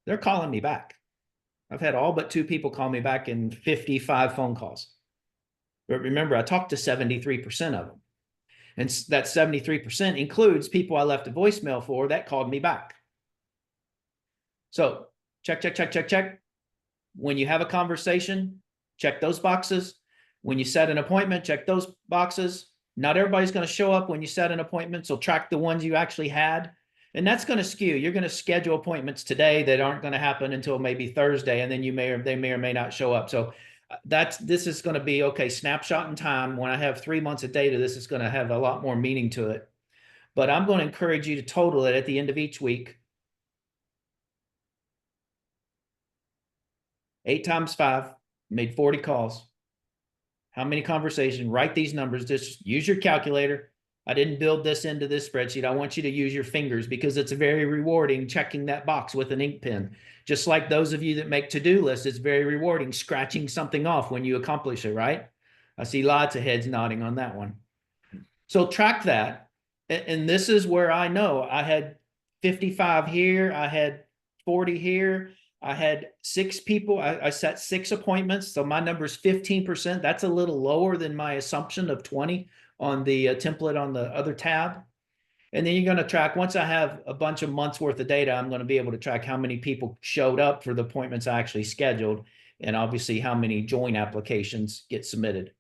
They're calling me back. I've had all but 2 people call me back in 55 phone calls. But remember, I talked to 73% of them. And that 73% includes people I left a voicemail for that called me back. So check. When you have a conversation, check those boxes. When you set an appointment, check those boxes. Not everybody's going to show up when you set an appointment, so track the ones you actually had. And that's going to skew. You're going to schedule appointments today that aren't going to happen until maybe Thursday, and then they may or may not show up. So this is going to be, okay, snapshot in time. When I have 3 months of data, this is going to have a lot more meaning to it. But I'm going to encourage you to total it at the end of each week. 8 times 5, made 40 calls. How many conversations? Write these numbers. Just use your calculator. I didn't build this into this spreadsheet. I want you to use your fingers because it's very rewarding checking that box with an ink pen. Just like those of you that make to-do lists, it's very rewarding scratching something off when you accomplish it, right? I see lots of heads nodding on that one. So track that. And this is where I know I had 55 here. I had 40 here. I had 6 people. I set 6 appointments. So my number is 15%. That's a little lower than my assumption of 20 on the template on the other tab. And then you're going to track, once I have a bunch of months worth of data, I'm going to be able to track how many people showed up for the appointments I actually scheduled, and obviously how many join applications get submitted.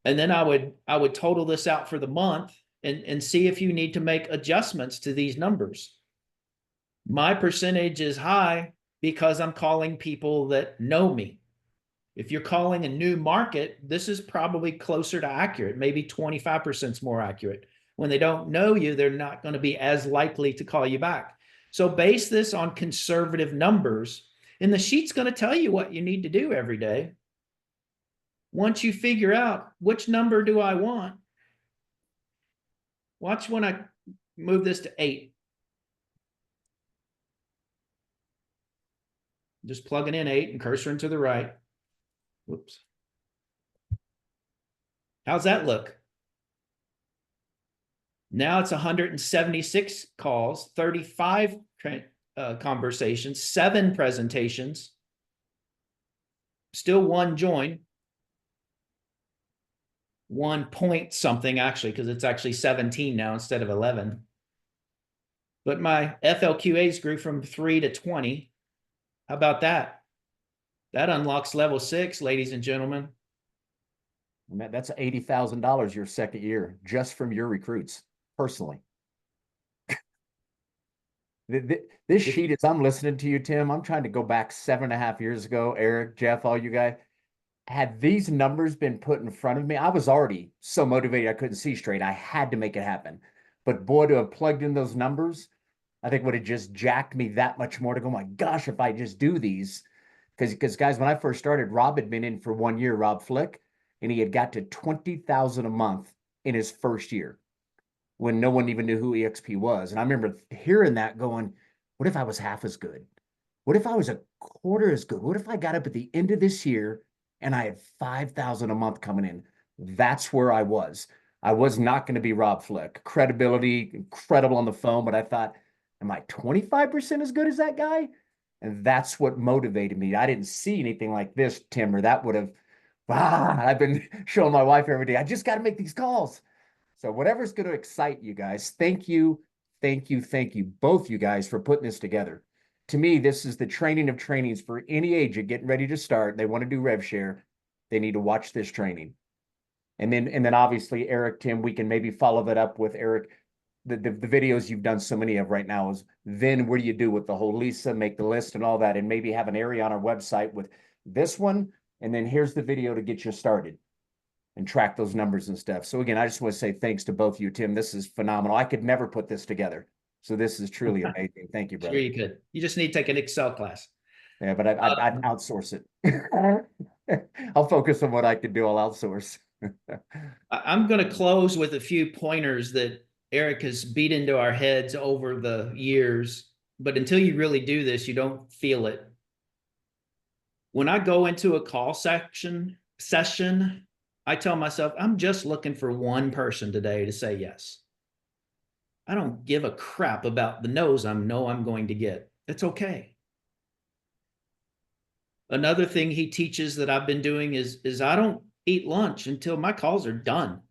And then I would total this out for the month and see if you need to make adjustments to these numbers. My percentage is high because I'm calling people that know me. If you're calling a new market, this is probably closer to accurate. Maybe 25% is more accurate. When they don't know you, they're not going to be as likely to call you back. So base this on conservative numbers, and the sheet's going to tell you what you need to do every day. Once you figure out which number do I want, watch when I move this to 8. Just plugging in 8 and cursor to the right. Whoops. How's that look? Now it's 176 calls, 35 conversations, 7 presentations, still 1 join, 1 point something actually, because it's actually 17 now instead of 11. But my FLQAs grew from 3 to 20. How about that? That unlocks level 6, ladies and gentlemen. And that's $80,000 your second year just from your recruits personally. This sheet, as I'm listening to you, Tim, I'm trying to go back 7.5 years ago. Eric, Jeff, all you guys, had these numbers been put in front of me, I was already so motivated I couldn't see straight. I had to make it happen. But boy, to have plugged in those numbers, I think would have just jacked me that much more to go, my gosh, if I just do these. Because guys, when I first started, Rob had been in for 1 year, Rob Flick, and he had got to 20,000 a month in his first year when no one even knew who EXP was. And I remember hearing that going, what if I was half as good? What if I was a quarter as good? What if I got up at the end of this year and I had 5,000 a month coming in? That's where I was. I was not going to be Rob Flick. Credibility, incredible on the phone, but I thought, am I 25% as good as that guy? And that's what motivated me. I didn't see anything like this, Tim, or that would have, I've been showing my wife every day. I just got to make these calls. So whatever's going to excite you guys, thank you, both you guys, for putting this together. To me, this is the training of trainings for any agent getting ready to start. They want to do rev share. They need to watch this training. And then obviously, Eric, Tim, we can maybe follow that up with Eric. The videos you've done so many of right now is then what do you do with the whole Lisa, make the list and all that, and maybe have an area on our website with this one. And then here's the video to get you started and track those numbers and stuff. So again, I just want to say thanks to both of you, Tim. This is phenomenal. I could never put this together. So this is truly amazing. Thank you, brother. Sure you could. You just need to take an Excel class. Yeah, but I'd outsource it. I'll focus on what I can do. I'll outsource. I'm going to close with a few pointers that Eric has beat into our heads over the years, but until you really do this, you don't feel it. When I go into a call session, I tell myself, I'm just looking for one person today to say yes. I don't give a crap about the no's I'm going to get. It's okay. Another thing he teaches that I've been doing is I don't eat lunch until my calls are done.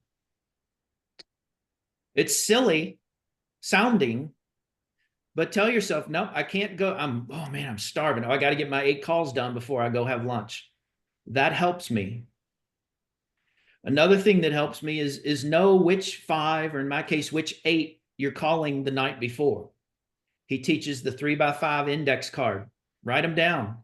It's silly sounding, but tell yourself, no, I can't go. Oh man, I'm starving. Oh, I got to get my 8 calls done before I go have lunch. That helps me. Another thing that helps me is know which 5, or in my case, which 8 you're calling the night before. He teaches the 3x5 index card. Write them down,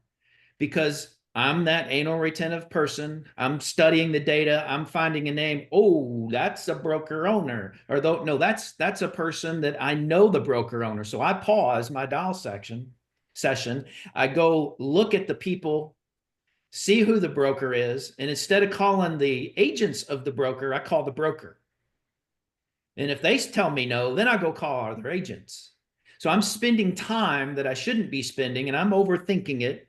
because I'm that anal retentive person. I'm studying the data. I'm finding a name. Oh, that's a broker owner. Or no, that's a person that I know the broker owner. So I pause my dial session. I go look at the people, see who the broker is. And instead of calling the agents of the broker, I call the broker. And if they tell me no, then I go call other agents. So I'm spending time that I shouldn't be spending, and I'm overthinking it.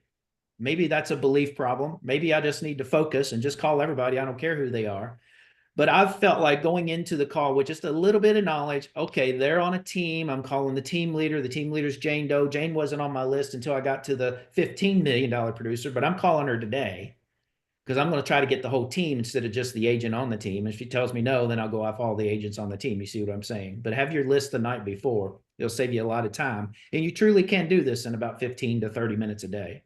Maybe that's a belief problem. Maybe I just need to focus and just call everybody. I don't care who they are. But I've felt like going into the call with just a little bit of knowledge. Okay, they're on a team. I'm calling the team leader. The team leader's Jane Doe. Jane wasn't on my list until I got to the $15 million producer, but I'm calling her today because I'm going to try to get the whole team instead of just the agent on the team. If she tells me no, then I'll go off all the agents on the team. You see what I'm saying? But have your list the night before. It'll save you a lot of time. And you truly can do this in about 15 to 30 minutes a day.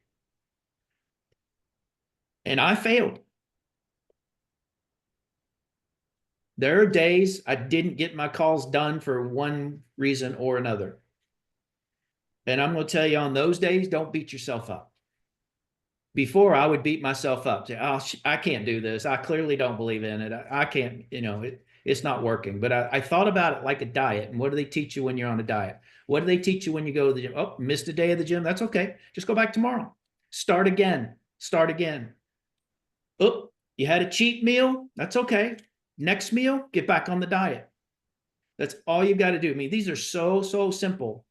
And I failed. There are days I didn't get my calls done for one reason or another. And I'm going to tell you, on those days, don't beat yourself up. Before, I would beat myself up. Say, oh, I can't do this. I clearly don't believe in it. I can't, it's not working. But I thought about it like a diet. And what do they teach you when you're on a diet? What do they teach you when you go to the gym? Oh, missed a day of the gym. That's okay. Just go back tomorrow. Start again. Oh, you had a cheat meal? That's okay. Next meal, get back on the diet. That's all you got to do. I mean, these are so simple.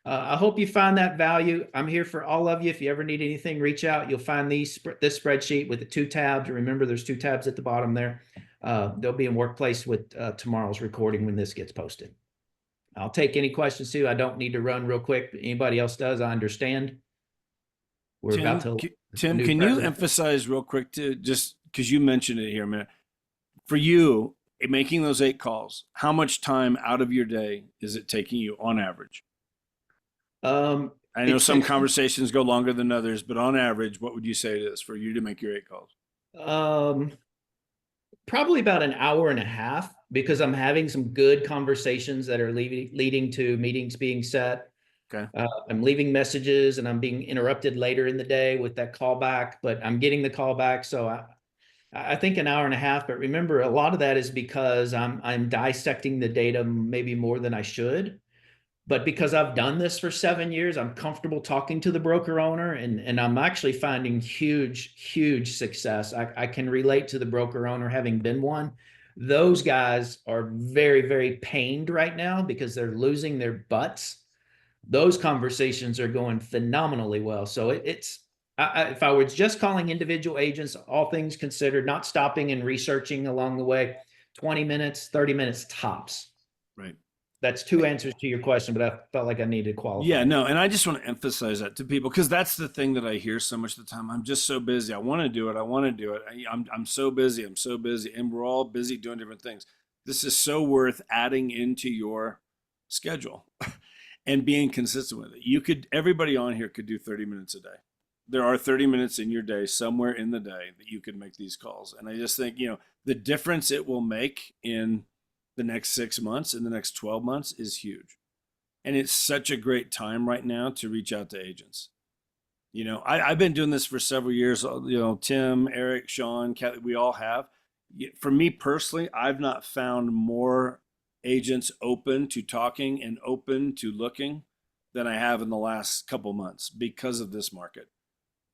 I hope you find that value. I'm here for all of you. If you ever need anything, reach out. You'll find this spreadsheet with the 2 tabs. Remember, there's 2 tabs at the bottom there. They'll be in Workplace with tomorrow's recording when this gets posted. I'll take any questions too. I don't need to run real quick. Anybody else does, I understand. We're about to. Tim, can you emphasize real quick, to just because you mentioned it here a minute, for you making those 8 calls, how much time out of your day is it taking you on average? I know some conversations go longer than others, but on average, what would you say to this for you to make your 8 calls? Probably about an hour and a half, because I'm having some good conversations that are leading to meetings being set. Okay. I'm leaving messages and I'm being interrupted later in the day with that callback, but I'm getting the callback. So I think an hour and a half, but remember, a lot of that is because I'm dissecting the data maybe more than I should. But because I've done this for 7 years, I'm comfortable talking to the broker owner, and I'm actually finding huge success. I can relate to the broker owner, having been one. Those guys are very pained right now because they're losing their butts. Those conversations are going phenomenally well. So if I was just calling individual agents, all things considered, not stopping and researching along the way, 20 minutes, 30 minutes tops. Right. That's 2 answers to your question, but I felt like I needed to qualify. Yeah, no, and I just want to emphasize that to people because that's the thing that I hear so much of the time. I'm just so busy. I want to do it. I want to do it. I'm so busy. I'm so busy, and we're all busy doing different things. This is so worth adding into your schedule and being consistent with it. Everybody on here could do 30 minutes a day. There are 30 minutes in your day somewhere in the day that you could make these calls, and I just think the difference it will make in the next 6 months, in the next 12 months is huge. And it's such a great time right now to reach out to agents. I've been doing this for several years. Tim, Eric, Sean, Kathy, we all have. For me personally, I've not found more agents open to talking and open to looking than I have in the last couple months because of this market.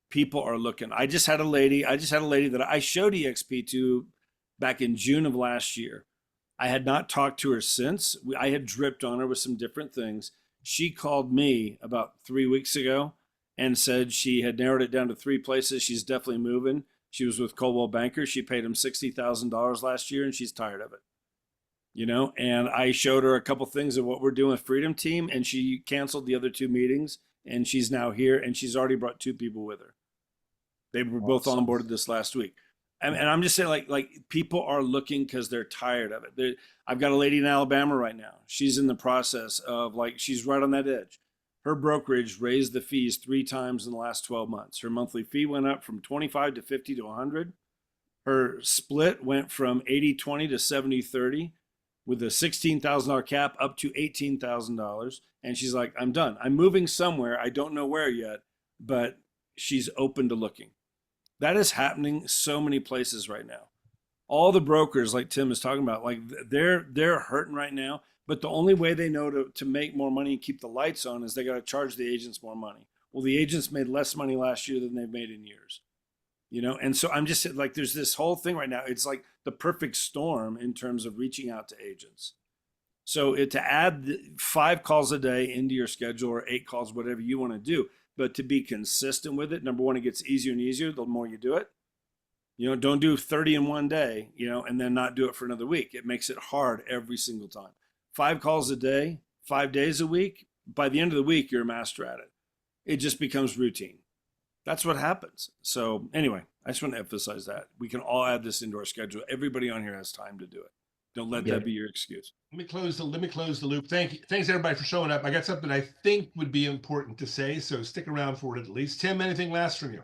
People are looking. I just had a lady that I showed EXP to back in June of last year. I had not talked to her since. I had dripped on her with some different things. She called me about 3 weeks ago and said she had narrowed it down to 3 places. She's definitely moving. She was with Coldwell Banker. She paid him $60,000 last year and she's tired of it. And I showed her a couple things of what we're doing with Freedom Team, and she canceled the other 2 meetings, and she's now here, and she's already brought 2 people with her. They were both onboarded this last week. And I'm just saying, like people are looking because they're tired of it. I've got a lady in Alabama right now. She's in the process of she's right on that edge. Her brokerage raised the fees 3 times in the last 12 months. Her monthly fee went up from 25 to 50 to 100. Her split went from 80-20 to 70-30 with a $16,000 cap up to $18,000. And she's like, I'm done. I'm moving somewhere. I don't know where yet, but she's open to looking. That is happening so many places right now. All the brokers, like Tim is talking about, they're hurting right now, but the only way they know to make more money and keep the lights on is they got to charge the agents more money. Well, the agents made less money last year than they've made in years. And so I'm just there's this whole thing right now. It's like the perfect storm in terms of reaching out to agents. So to add 5 calls a day into your schedule or 8 calls, whatever you want to do, but to be consistent with it, number one, it gets easier and easier the more you do it. Don't do 30 in one day, and then not do it for another week. It makes it hard every single time. 5 calls a day, 5 days a week. By the end of the week, you're a master at it. It just becomes routine. That's what happens. So anyway, I just want to emphasize that. We can all add this into our schedule. Everybody on here has time to do it. Don't let that be your excuse. Let me close the loop. Thanks everybody for showing up. I got something I think would be important to say, so stick around for it at least. Tim, anything last from you?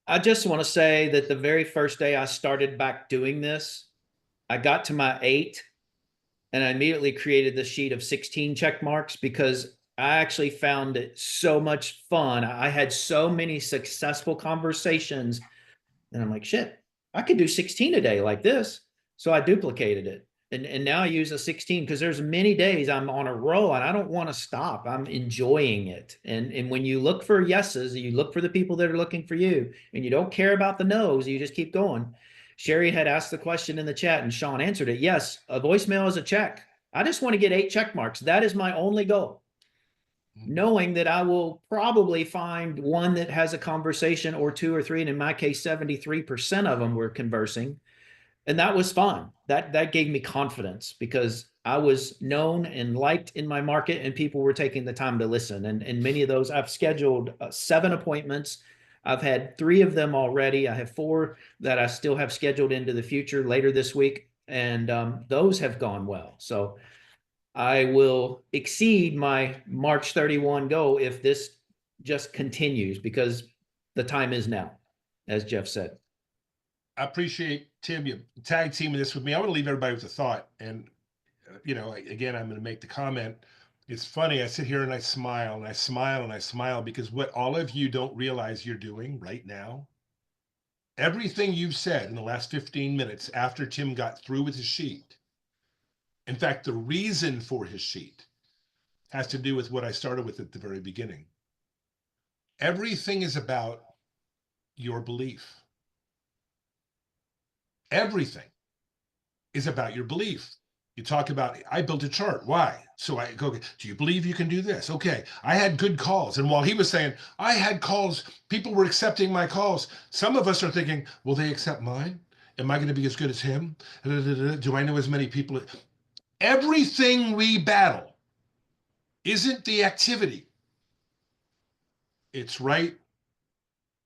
I just want to say that the very first day I started back doing this, I got to my 8 and I immediately created the sheet of 16 check marks because I actually found it so much fun. I had so many successful conversations and I'm like, shit, I could do 16 a day like this. So I duplicated it. And now I use a 16 because there's many days I'm on a roll and I don't want to stop. I'm enjoying it. And when you look for yeses, you look for the people that are looking for you and you don't care about the no's, you just keep going. Sherry had asked the question in the chat and Sean answered it. Yes, a voicemail is a check. I just want to get 8 check marks. That is my only goal. Knowing that I will probably find one that has a conversation or 2 or 3. And in my case, 73% of them were conversing. And that was fun. That gave me confidence because I was known and liked in my market and people were taking the time to listen. And many of those I've scheduled 7 appointments. I've had 3 of them already. I have 4 that I still have scheduled into the future later this week. And those have gone well. So I will exceed my March 31 goal if this just continues because the time is now, as Jeff said. I appreciate, Tim, you tag teaming this with me. I want to leave everybody with a thought. And, again, I'm going to make the comment. It's funny. I sit here and I smile and I smile and I smile because what all of you don't realize you're doing right now, everything you've said in the last 15 minutes after Tim got through with his sheet, in fact, the reason for his sheet has to do with what I started with at the very beginning. Everything is about your belief. Everything is about your belief. You talk about, I built a chart. Why? So I go, do you believe you can do this? Okay. I had good calls. And while he was saying, I had calls, people were accepting my calls. Some of us are thinking, will they accept mine? Am I going to be as good as him? Do I know as many people? Everything we battle isn't the activity. It's right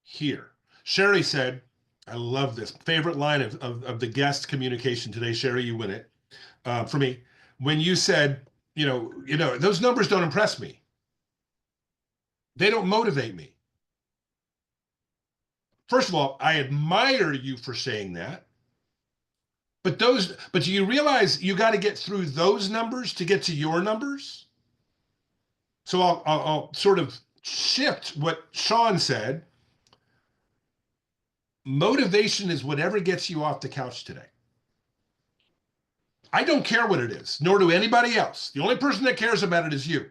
here. Sherry said, I love this. Favorite line of the guest communication today. Sherry, you win it. For me, when you said, those numbers don't impress me. They don't motivate me. First of all, I admire you for saying that. But do you realize you got to get through those numbers to get to your numbers? So I'll sort of shift what Sean said. Motivation is whatever gets you off the couch today. I don't care what it is, nor do anybody else. The only person that cares about it is you.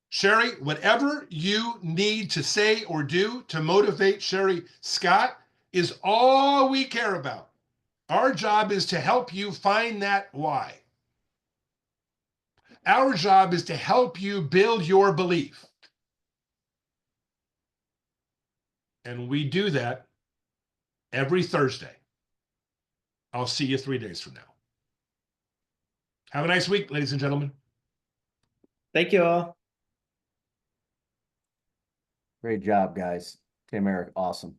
Sherry, whatever you need to say or do to motivate Sherry Scott is all we care about. Our job is to help you find that why. Our job is to help you build your belief. And we do that every Thursday. I'll see you 3 days from now. Have a nice week, ladies and gentlemen. Thank you all. Great job, guys. Tim, Eric, awesome.